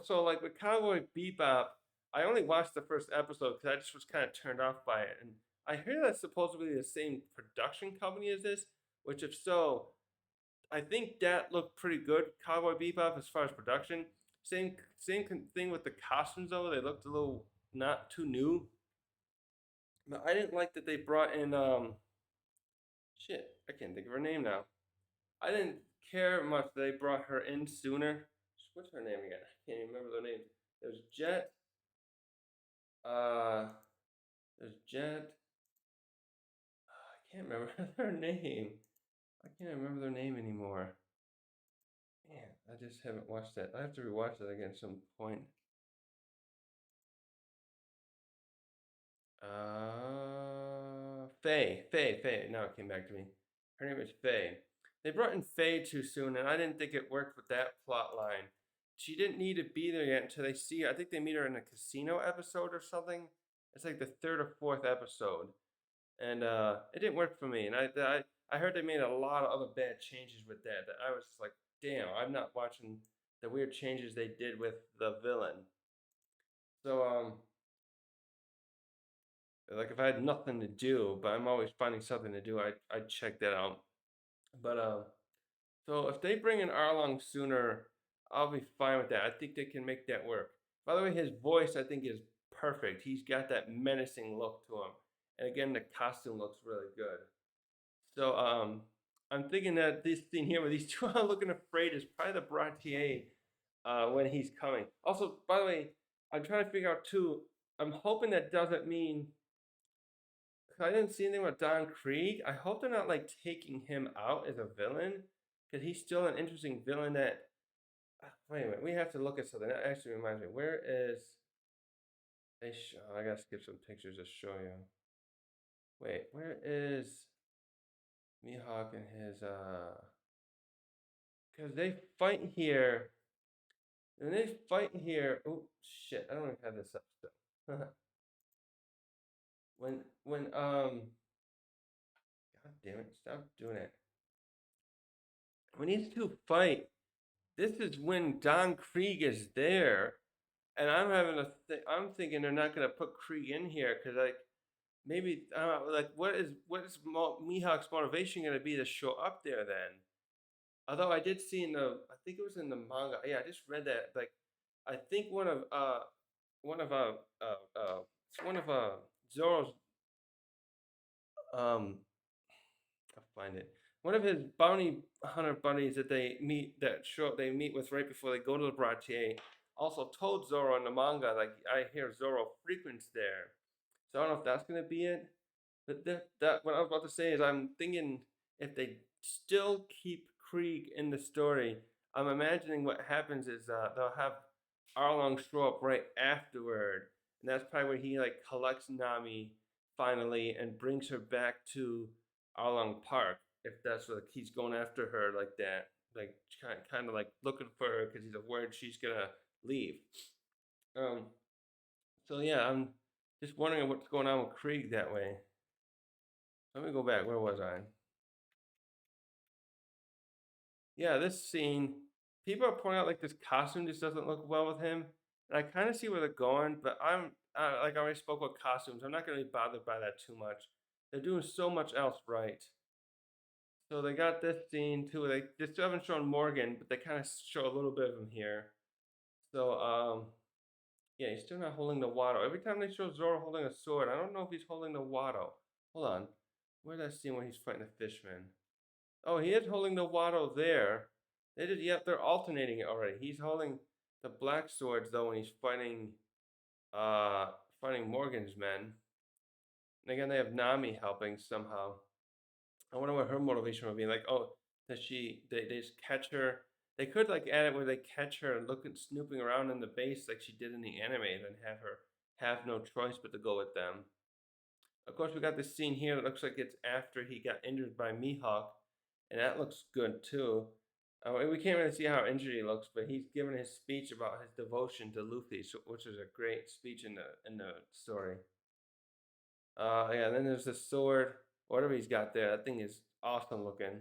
Speaker 1: So like with Cowboy Bebop, I only watched the first episode because I just was kind of turned off by it, and I hear that's supposedly the same production company as this. Which, if so, I think that looked pretty good. Cowboy Bebop as far as production. Same thing with the costumes though. They looked a little not too new. But I didn't like that they brought in shit. I can't think of her name now. I didn't care much that they brought her in sooner. What's her name again? I can't even remember their names. There's Jet. Uh, there's Jet. I can't remember their name. I can't remember their name anymore. Man, I just haven't watched that. I have to rewatch that again at some point. Faye. Now it came back to me. Her name is Faye. They brought in Faye too soon, and I didn't think it worked with that plot line. She didn't need to be there yet until they see her. I think they meet her in a casino episode or something. It's like the third or fourth episode, and it didn't work for me. And I heard they made a lot of other bad changes with that. That I was just like, damn, I'm not watching the weird changes they did with the villain. So like if I had nothing to do, but I'm always finding something to do, I'd check that out. But so if they bring in Arlong sooner, I'll be fine with that. I think they can make that work. By the way, his voice I think is perfect. He's got that menacing look to him, and again, the costume looks really good. So I'm thinking that this scene here where these two are looking afraid is probably the Bratier when he's coming. Also, by the way, I'm trying to figure out too. I'm hoping that doesn't mean I didn't see anything about Don Krieg. I hope they're not like taking him out as a villain, because he's still an interesting villain. That wait a minute, we have to look at something. That actually reminds me. Where is they? I gotta skip some pictures to show you. Wait, where is Mihawk and his? Because they fight here. And they fight here. Oh shit! I don't even have this up still. when God damn it! Stop doing it. When these two fight, this is when Don Krieg is there, and I'm thinking they're not gonna put Krieg in here because like maybe like what is Mihawk's motivation gonna be to show up there then? Although I did see in the, I think it was in the manga. Yeah, I just read that. Like, I think one of one of Zoro's um I'll find it. One of his bounty hunter buddies that they meet with right before they go to the Bratier also told Zoro in the manga, like, I hear Zoro frequents there. So I don't know if that's gonna be it. But that what I was about to say is, I'm thinking if they still keep Krieg in the story, I'm imagining what happens is they'll have Arlong show up right afterward, and that's probably where he like collects Nami finally and brings her back to Arlong Park. If that's what he's going after her like that, like kind of like looking for her because he's worried she's gonna leave. Um. So yeah, I'm just wondering what's going on with Krieg that way. Let me go back. Where was I? Yeah, this scene, people are pointing out like this costume just doesn't look well with him, and I kind of see where they're going. But like I already spoke about costumes. I'm not going to be bothered by that too much. They're doing so much else right. So they got this scene too. They still haven't shown Morgan, but they kind of show a little bit of him here. So yeah, he's still not holding the Watto. Every time they show Zoro holding a sword, I don't know if he's holding the Watto. Hold on, where's that scene where he's fighting the fishman? Oh, he is holding the Watto there. Yep, they're alternating it already. He's holding the black swords though when he's uh, fighting Morgan's men. And again, they have Nami helping somehow. I wonder what her motivation would be. Like, oh, they just catch her. They could like add it where they catch her and snooping around in the base like she did in the anime, and then have her have no choice but to go with them. Of course, we got this scene here that looks like it's after he got injured by Mihawk, and that looks good too. We can't really see how injured he looks, but he's given his speech about his devotion to Luffy, which is a great speech in the story. Yeah. And then there's the sword, whatever he's got there. That thing is awesome looking.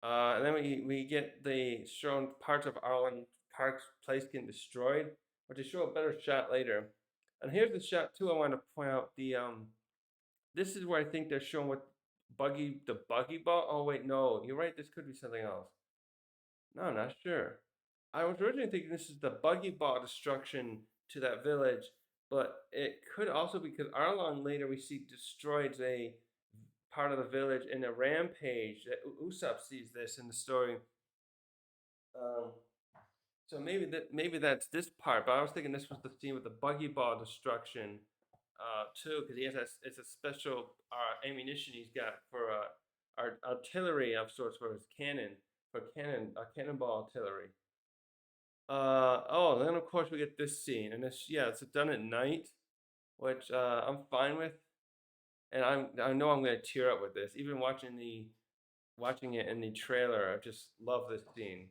Speaker 1: And then we get the shown parts of Arlen Park's place getting destroyed, but they show a better shot later. And here's the shot too. I want to point out this is where I think they're showing what the buggy ball. Oh wait, no, you're right. This could be something else. No, I'm not sure. I was originally thinking this is the buggy ball destruction to that village, but it could also be because Arlong later we see destroys a part of the village in a rampage. That Usopp sees this in the story. Um, so maybe that's this part. But I was thinking this was the scene with the buggy ball destruction, too, because he has it's a special ammunition he's got for artillery of sorts for his cannon for cannonball artillery. Oh, then of course we get this scene, and it's done at night, which I'm fine with, and I know I'm gonna tear up with this. Even watching it in the trailer, I just love this scene.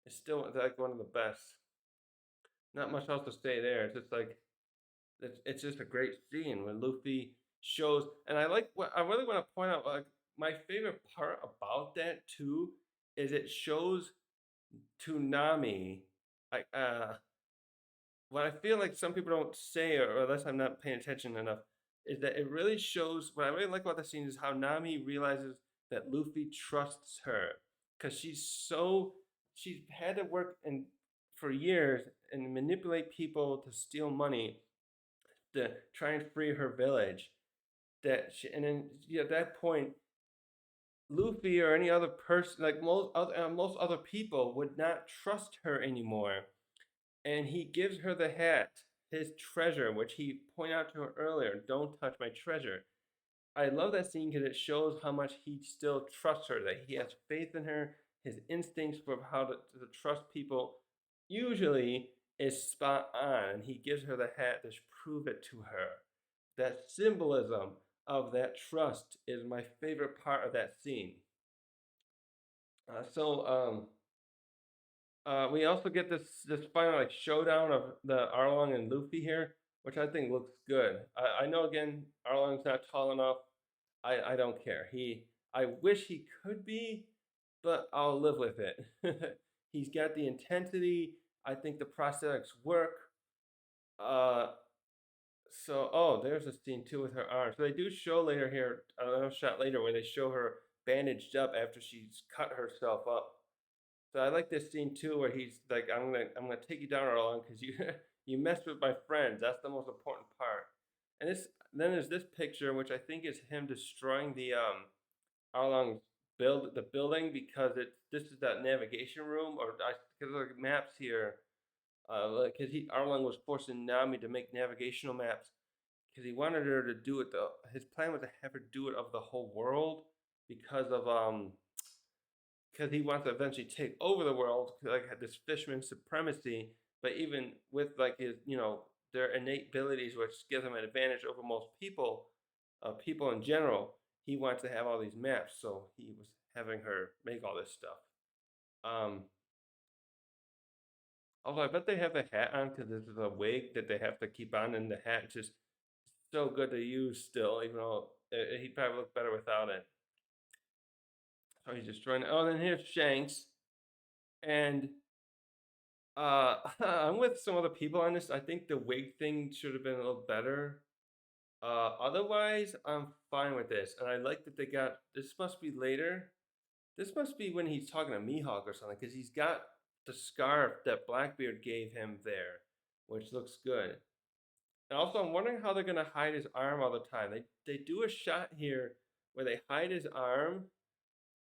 Speaker 1: It's still like one of the best. Not much else to say there. It's just like it's just a great scene when Luffy shows, and I really want to point out, like, my favorite part about that too is it shows to Nami, like what I feel like some people don't say, or unless I'm not paying attention enough, is that it really shows. What I really like about the scene is how Nami realizes that Luffy trusts her, because she's had to work for years and manipulate people to steal money to try and free her village. And then at that point, Luffy or any other person, like most other people, would not trust her anymore, and he gives her the hat, his treasure, which he pointed out to her earlier. Don't touch my treasure. I love that scene because it shows how much he still trusts her, that he has faith in her. His instincts for how to trust people usually is spot on, and he gives her the hat to prove it to her. That symbolism of that trust is my favorite part of that scene. We also get this final like showdown of the Arlong and Luffy here, which I think looks good. I know again Arlong's not tall enough. I don't care. I wish he could be, but I'll live with it. He's got the intensity. I think the prosthetics work. Uh, there's a scene too with her arm. So they do show later here, another shot later where they show her bandaged up after she's cut herself up. So I like this scene too, where he's like, I'm gonna take you down, Arlong, because you you messed with my friends. That's the most important part." And this then there's this picture, which I think is him destroying the Arlong's the building, because this is that navigation room, or I because the maps here, because he Arlong was forcing Nami to make navigational maps because he wanted her to do it. His plan was to have her do it of the whole world because of because he wants to eventually take over the world, like had this fisherman supremacy. But even with like his, their innate abilities, which gives him an advantage over most people, people in general, he wants to have all these maps. So he was having her make all this stuff. Um, Although I bet they have the hat on because this is a wig that they have to keep on, and the hat just so good to use still, even though he'd probably look better without it. So he's destroying. Oh, then here's Shanks, and I'm with some other people on this. I think the wig thing should have been a little better. Otherwise, I'm fine with this, and I like that they got. This must be later. This must be when he's talking to Mihawk or something, because he's got the scarf that Blackbeard gave him there, which looks good. And also, I'm wondering how they're gonna hide his arm all the time. They do a shot here where they hide his arm.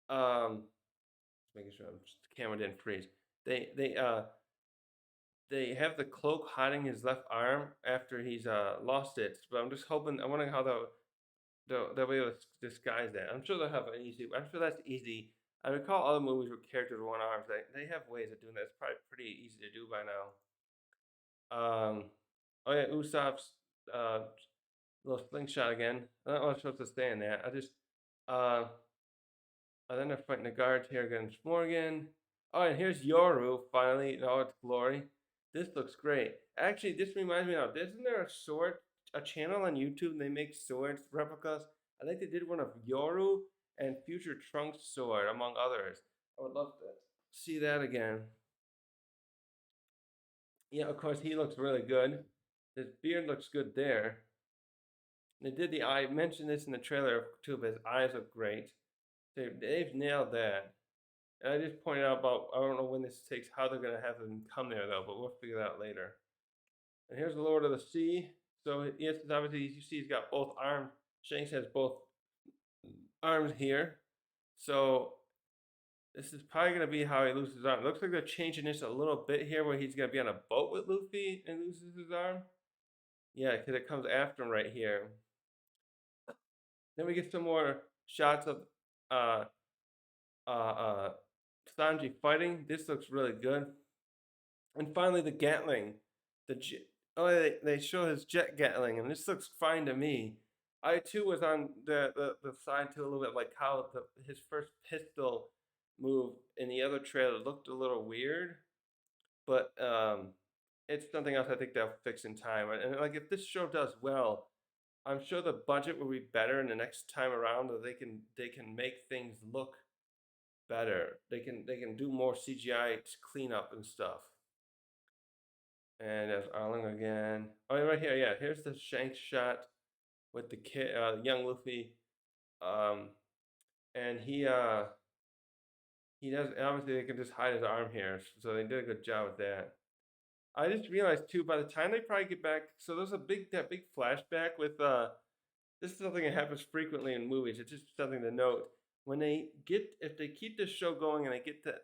Speaker 1: Just making sure the camera didn't freeze. They have the cloak hiding his left arm after he's lost it. But I'm just hoping. I'm wondering how they'll be able to disguise that. I'm sure they'll have an easy. I'm sure that's easy. I recall other movies with characters with one arm. They have ways of doing that. It's probably pretty easy to do by now. Oh yeah, Usopp's little slingshot again. I don't know what I'm supposed to say in that. Uh, and then they're fighting the guards here against Morgan. Oh, and here's Yoru finally in all its glory. This looks great. Actually, this reminds me of, isn't there a channel on YouTube, and they make swords replicas? I think they did one of Yoru and Future Trunks' sword, among others. I would love to see that again. Yeah, of course, he looks really good. His beard looks good there. They did the eye. I mentioned this in the trailer too, but his eyes look great. They've nailed that. And I just pointed out about, I don't know when this takes, how they're going to have them come there though, but we'll figure that out later. And here's the Lord of the Sea. So yes, obviously you see he's got both arms. Shanks has both arms here. So this is probably going to be how he loses his arm. It looks like they're changing this a little bit here, where he's going to be on a boat with Luffy and loses his arm. Yeah, because it comes after him right here. Then we get some more shots of Sanji fighting. This looks really good. And finally, the Gatling. They show his jet Gatling, and this looks fine to me. I too was on the side too a little bit, like how his first pistol move in the other trailer looked a little weird, but it's something else I think they'll fix in time. And like if this show does well, I'm sure the budget will be better in the next time around. That they can make things look better. They can do more CGI cleanup and stuff. And there's Arlong again. Oh, right here, yeah. Here's the Shanks shot with the kid, young Luffy, and he does. Obviously, they can just hide his arm here, so they did a good job with that. I just realized too, by the time they probably get back, so there's that big flashback with this is something that happens frequently in movies. It's just something to note. When if they keep this show going and they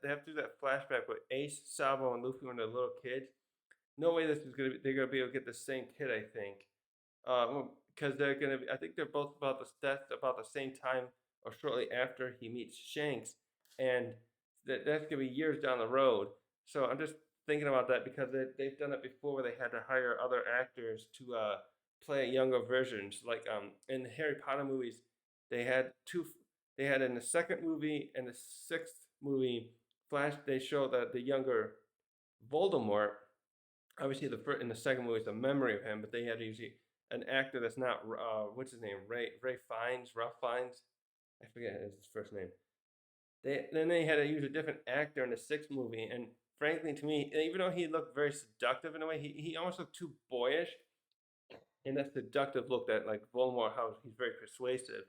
Speaker 1: have to do that flashback with Ace, Sabo, and Luffy when they're little kids. No way they're gonna be able to get the same kid. I think, because they're gonna be. I think they're both about the same time or shortly after he meets Shanks, and that's gonna be years down the road. So I'm just thinking about that because they've done it before, where they had to hire other actors to play younger versions. Like in the Harry Potter movies, they had two. They had in the second movie and the sixth movie, they show that the younger Voldemort. Obviously, in the second movie, it's a memory of him, but they had to use an actor that's not what's his name, Ralph Fiennes. I forget his first name. Then they had to use a different actor in the sixth movie, and frankly, to me, even though he looked very seductive in a way, he almost looked too boyish, and that seductive look that like Voldemort, how he's very persuasive.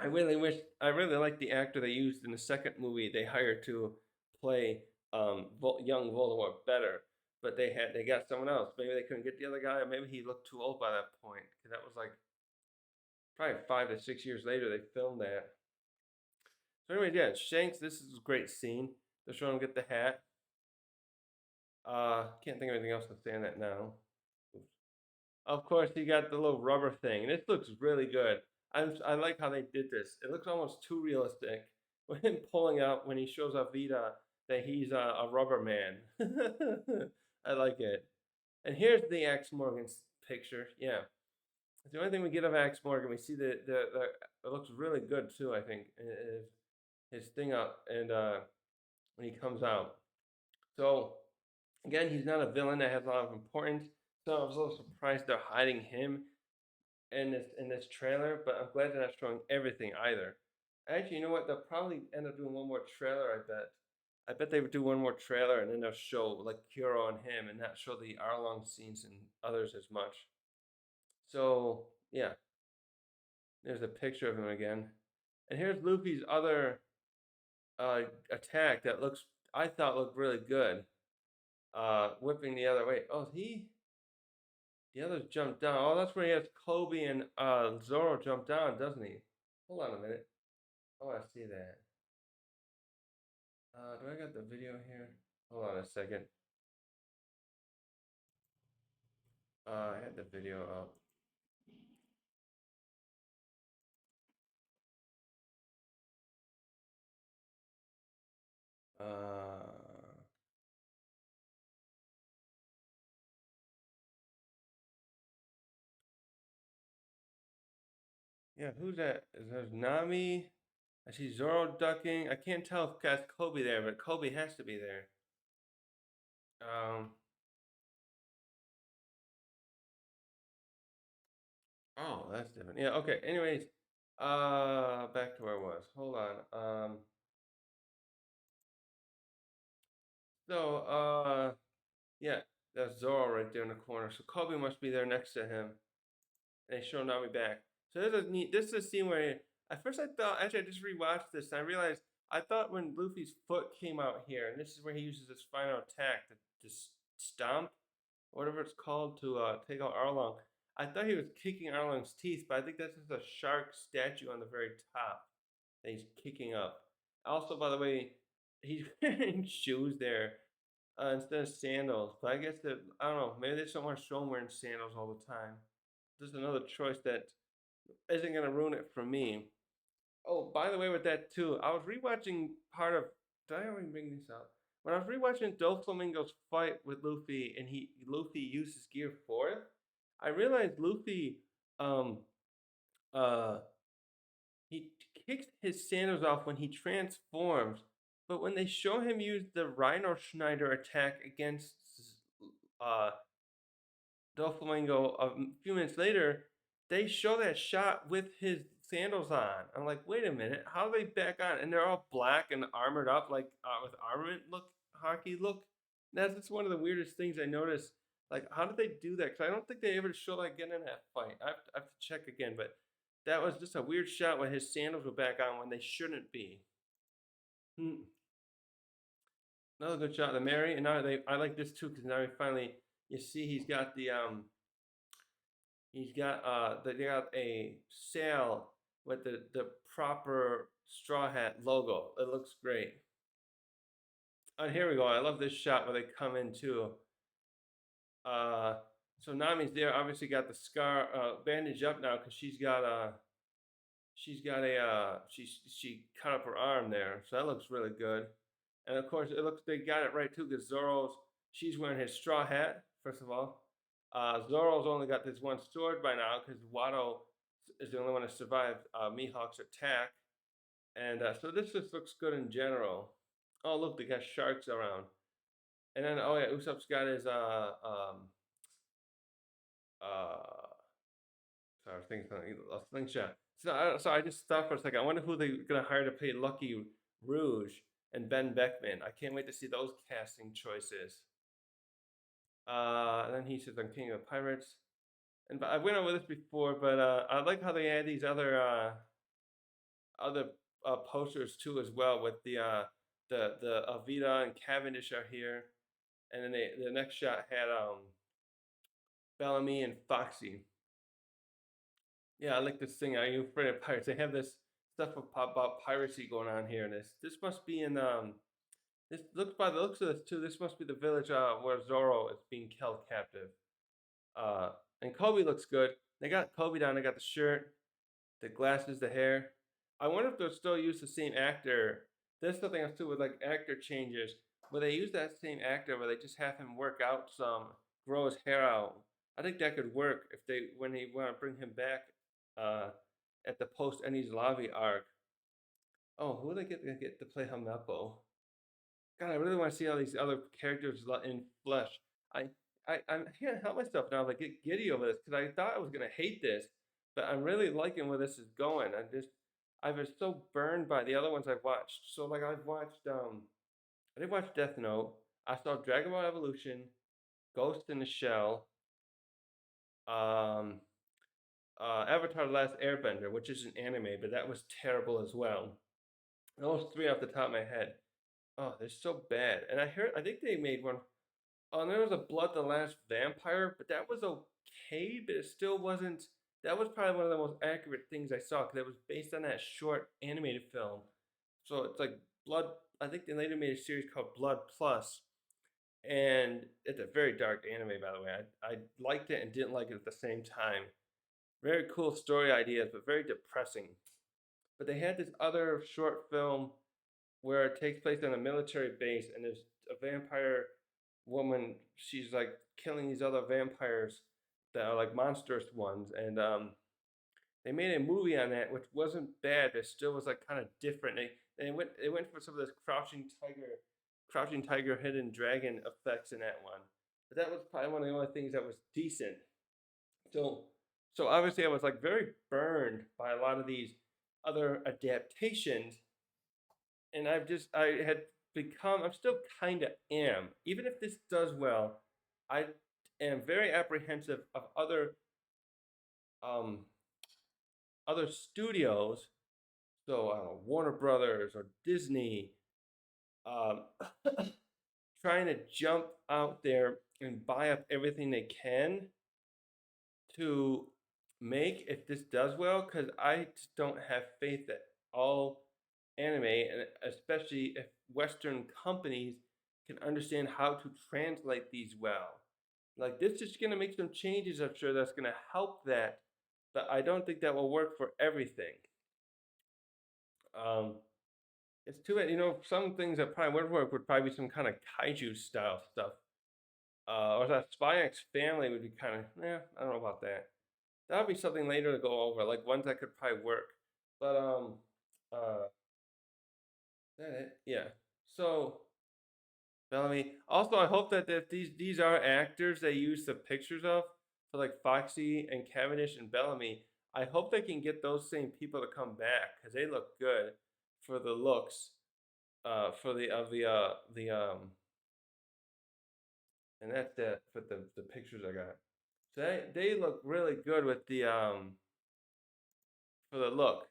Speaker 1: I really like the actor they used in the second movie they hired to play young Voldemort better, but they got someone else. Maybe they couldn't get the other guy, or maybe he looked too old by that point because that was like probably 5 to 6 years later they filmed that. So anyway, yeah, Shanks. This is a great scene. They're showing him get the hat. Can't think of anything else to say on that now. Of course, he got the little rubber thing. This looks really good. I like how they did this. It looks almost too realistic. With him pulling out when he shows Avita that he's a rubber man. I like it. And here's the Axe Morgan's picture. Yeah, it's the only thing we get of Axe Morgan. We see the it looks really good too. I think his thing up and when he comes out. So again, he's not a villain that has a lot of importance. So I was a little surprised they're hiding him in this trailer, but I'm glad they're not showing everything either. Actually, you know what? They'll probably end up doing one more trailer. I bet. I bet they would do one more trailer and then they'll show like Kuro and him and not show the Arlong scenes and others as much. So yeah, there's a picture of him again, and here's Luffy's other attack that looks I thought looked really good. Whipping the other way. Oh, the others jumped down. Oh, that's where he has Kobe and Zoro jump down, doesn't he? Hold on a minute. Oh, I see that. Do I got the video here? Hold on a second. I had the video up. Uh, yeah, who's that? Is that Nami? I see Zoro ducking. I can't tell if that's Kobe there, but Kobe has to be there. Um, oh, that's different. Yeah, okay. Anyways, back to where I was. Hold on. So, yeah, that's Zoro right there in the corner. So Kobe must be there next to him. And they show Nami back. So this is a scene where at first I thought actually I just rewatched this and I realized I thought when Luffy's foot came out here, and this is where he uses his final attack to stomp, or whatever it's called, to take out Arlong. I thought he was kicking Arlong's teeth, but I think that's just a shark statue on the very top that he's kicking up. Also, by the way, he's wearing shoes there instead of sandals. But I guess that I don't know. Maybe they just don't want to show him wearing sandals all the time. Just another choice that isn't gonna ruin it for me. Oh, by the way, with that too, I was rewatching part of. Did I already bring this up? When I was rewatching Doflamingo's fight with Luffy, and Luffy uses Gear 4, I realized Luffy um uh he kicks his sandals off when he transforms, but when they show him use the Rhino Schneider attack against uh Doflamingo a few minutes later, they show that shot with his sandals on. I'm like, wait a minute, how are they back on? And they're all black and armored up, like with armament hockey look. That's just one of the weirdest things I noticed. Like, how did they do that? Because I don't think they ever show that again in that fight. I have to check again, but that was just a weird shot when his sandals were back on when they shouldn't be. Hmm. Another good shot of the Mary, and now I like this too because now he finally you see they got a sail with the proper straw hat logo. It looks great. And here we go. I love this shot where they come in too. Uh, so Nami's there. Obviously got the scar bandaged up now because she cut up her arm there. So that looks really good. And of course, it looks they got it right too because she's wearing his straw hat first of all. Zoro's only got this one sword by now because Watto is the only one to survive Mihawk's attack, and so this just looks good in general. Oh look, they got sharks around, and then oh yeah, Usopp's got his uh sorry, I was thinking something a slingshot. So I just thought for a second. I wonder who they're gonna hire to play Lucky Rouge and Ben Beckman. I can't wait to see those casting choices. And then he says, "I'm king of pirates." And I went over this before, but I like how they add these other other posters too as well with the Avita and Cavendish are here, and then the next shot had Bellamy and Foxy. Yeah, I like this thing. Are you afraid of pirates? They have this stuff about piracy going on here. This must be in this looks by the looks of this too. This must be the village where Zorro is being held captive. Uh, and Kobe looks good. They got Kobe down. They got the shirt, the glasses, the hair. I wonder if they'll still use the same actor. There's something else too with like actor changes. Where they use that same actor, where they just have him work out some, grow his hair out. I think that could work if they when they want to bring him back uh, at the post Enies Lobby arc. Oh, who they get to play Helmeppo? God, I really want to see all these other characters in flesh. I I can't help myself now. I get giddy over this because I thought I was gonna hate this, but I'm really liking where this is going. I've been so burned by the other ones I've watched. So like I've watched I did watch Death Note. I saw Dragon Ball Evolution, Ghost in the Shell, um, Avatar: The Last Airbender, which is an anime, but that was terrible as well. Those three off the top of my head. Oh, they're so bad. And I think they made one. Oh, and there was a Blood the Last Vampire, but that was okay, but it still wasn't. That was probably one of the most accurate things I saw because it was based on that short animated film. So it's like Blood. I think they later made a series called Blood Plus, and it's a very dark anime, by the way. I liked it and didn't like it at the same time. Very cool story ideas, but very depressing. But they had this other short film where it takes place on a military base, and there's a vampire woman. She's like killing these other vampires that are like monstrous ones, and they made a movie on that, which wasn't bad, but still was like kind of different. They went for some of this crouching tiger, hidden dragon effects in that one, but that was probably one of the only things that was decent. So so obviously I was like very burned by a lot of these other adaptations, and I had become I'm still kind of am even if this does well, I am very apprehensive of um other studios, so I don't know, Warner Brothers or Disney, um trying to jump out there and buy up everything they can to make if this does well, because I just don't have faith that all anime, and especially if Western companies can understand how to translate these well. Like this is going to make some changes, I'm sure that's going to help that, but I don't think that will work for everything. Um, it's too bad, some things that probably would work would probably be some kind of kaiju style stuff. Or that Spy X Family would be kind of, I don't know about that. That would be something later to go over, like ones that could probably work. But uh, that it? Yeah. So Bellamy. Also, I hope that if these are actors they use the pictures of, so like Foxy and Cavendish and Bellamy, I hope they can get those same people to come back because they look good for the looks. For the and that's that for the pictures I got. So they look really good with the for the look.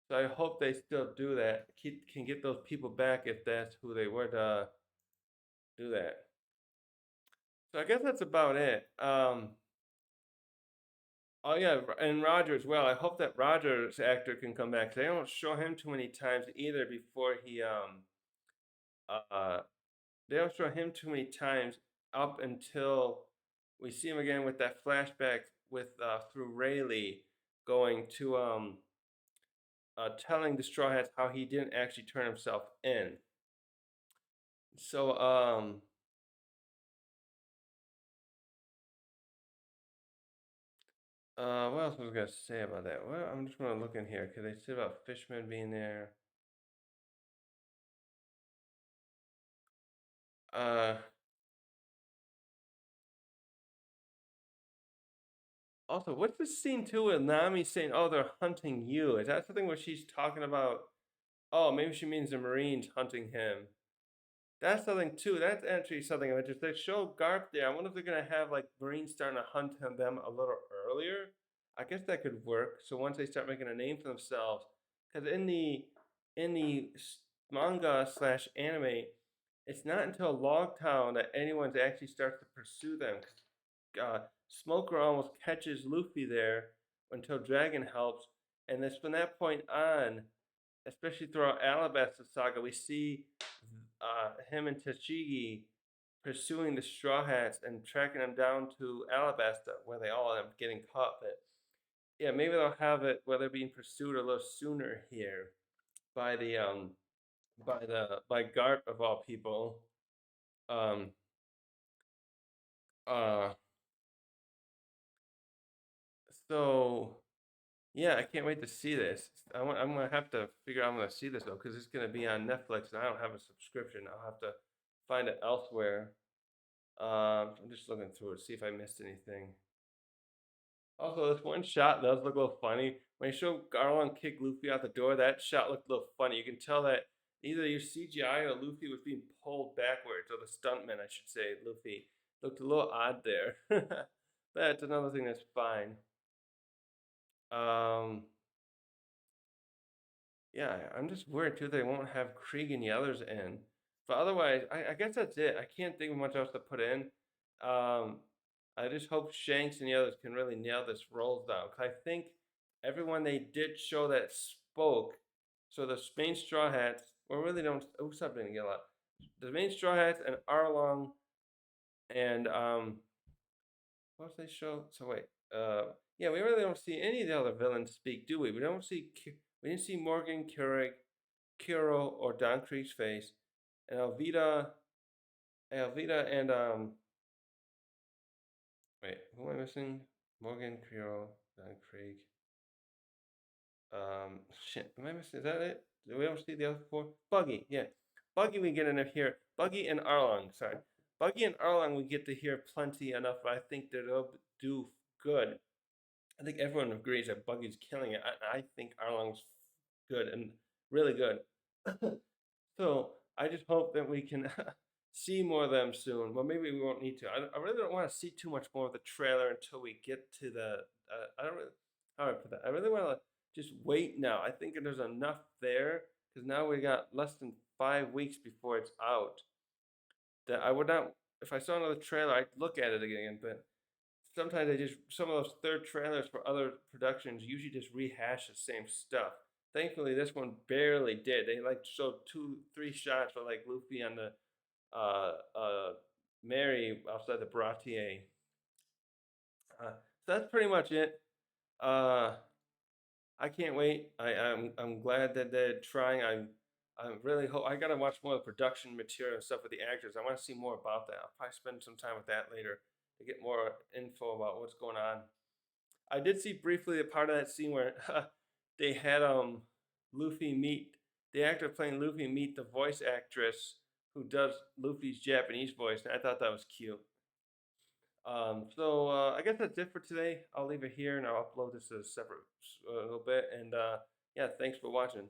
Speaker 1: So I hope they still do that. Can get those people back if that's who they were to do that. So I guess that's about it. Oh yeah, and Roger as well. I hope that Roger's actor can come back. They don't show him too many times either before he uh they don't show him too many times up until we see him again with that flashback with through Rayleigh going to telling the Straw Hats how he didn't actually turn himself in. So what else was I gonna say about that? Well, I'm just gonna look in here because they said about Fishman being there. Uh, Also, what's the scene too with Nami saying, "Oh, they're hunting you"? Is that something where she's talking about? Oh, maybe she means the Marines hunting him. That's something too. That's actually something of interest. They show Garp there. I wonder if they're gonna have like Marines starting to hunt them a little earlier. I guess that could work. So once they start making a name for themselves, because in the manga slash anime, it's not until Logtown that anyone actually starts to pursue them. 'Cause, Smoker almost catches Luffy there until Dragon helps, and it's from that point on, especially throughout Alabasta Saga, we see him and Tashigi pursuing the Straw Hats and tracking them down to Alabasta, where they all end up getting caught. But yeah, maybe they'll have it where they're being pursued a little sooner here by by Garp of all people. Um, uh, so yeah, I can't wait to see this. I'm gonna have to figure out I'm gonna see this though, because it's gonna be on Netflix, and I don't have a subscription. I'll have to find it elsewhere. I'm just looking through it, see if I missed anything. Also, this one shot does look a little funny. When you show Garland kick Luffy out the door, that shot looked a little funny. You can tell that either your CGI or Luffy was being pulled backwards, or the stuntman, I should say, Luffy, looked a little odd there. That's another thing that's fine. Um, yeah, I'm just worried too they won't have Krieg and the others in. But otherwise, I guess that's it. I can't think of much else to put in. Um, I just hope Shanks and the others can really nail this roll down. 'Cause I think everyone they did show that spoke. So the Spain Straw Hats, or really don't. Oh, something to get a lot. The main Straw Hats and Arlong and what was they show? So wait, yeah, we really don't see any of the other villains speak, do we? We don't see. We didn't see Morgan, Keurig, Kuro, or Don Krieg's face, and Elvita, and wait, who am I missing? Morgan, Kuro, Don Krieg. Shit, am I missing? Is that it? Do we ever see the other four? Buggy, yeah, Buggy. We get in here. Buggy and Arlong. Sorry, Buggy and Arlong. We get to hear plenty enough. But I think that they'll do good. I think everyone agrees that Buggy's killing it. I think Arlong's good and really good. So I just hope that we can see more of them soon. Well, maybe we won't need to. I really don't want to see too much more of the trailer until we get to the. I don't really. How do I put that? I really want to just wait now. I think there's enough there because now we got less than 5 weeks before it's out. That I would not. If I saw another trailer, I'd look at it again. But sometimes they just some of those third trailers for other productions usually just rehash the same stuff. Thankfully, this one barely did. They like showed 2, 3 shots for like Luffy on the uh, uh, Mary outside the Bratier. So that's pretty much it. Uh, I can't wait. I'm glad that they're trying. I really hope I gotta watch more of the production material and stuff with the actors. I want to see more about that. I'll probably spend some time with that later to get more info about what's going on. I did see briefly a part of that scene where they had Luffy meet the actor playing Luffy meet the voice actress who does Luffy's Japanese voice, and I thought that was cute. So I guess that's it for today. I'll leave it here and I'll upload this as a separate little bit. And yeah, thanks for watching.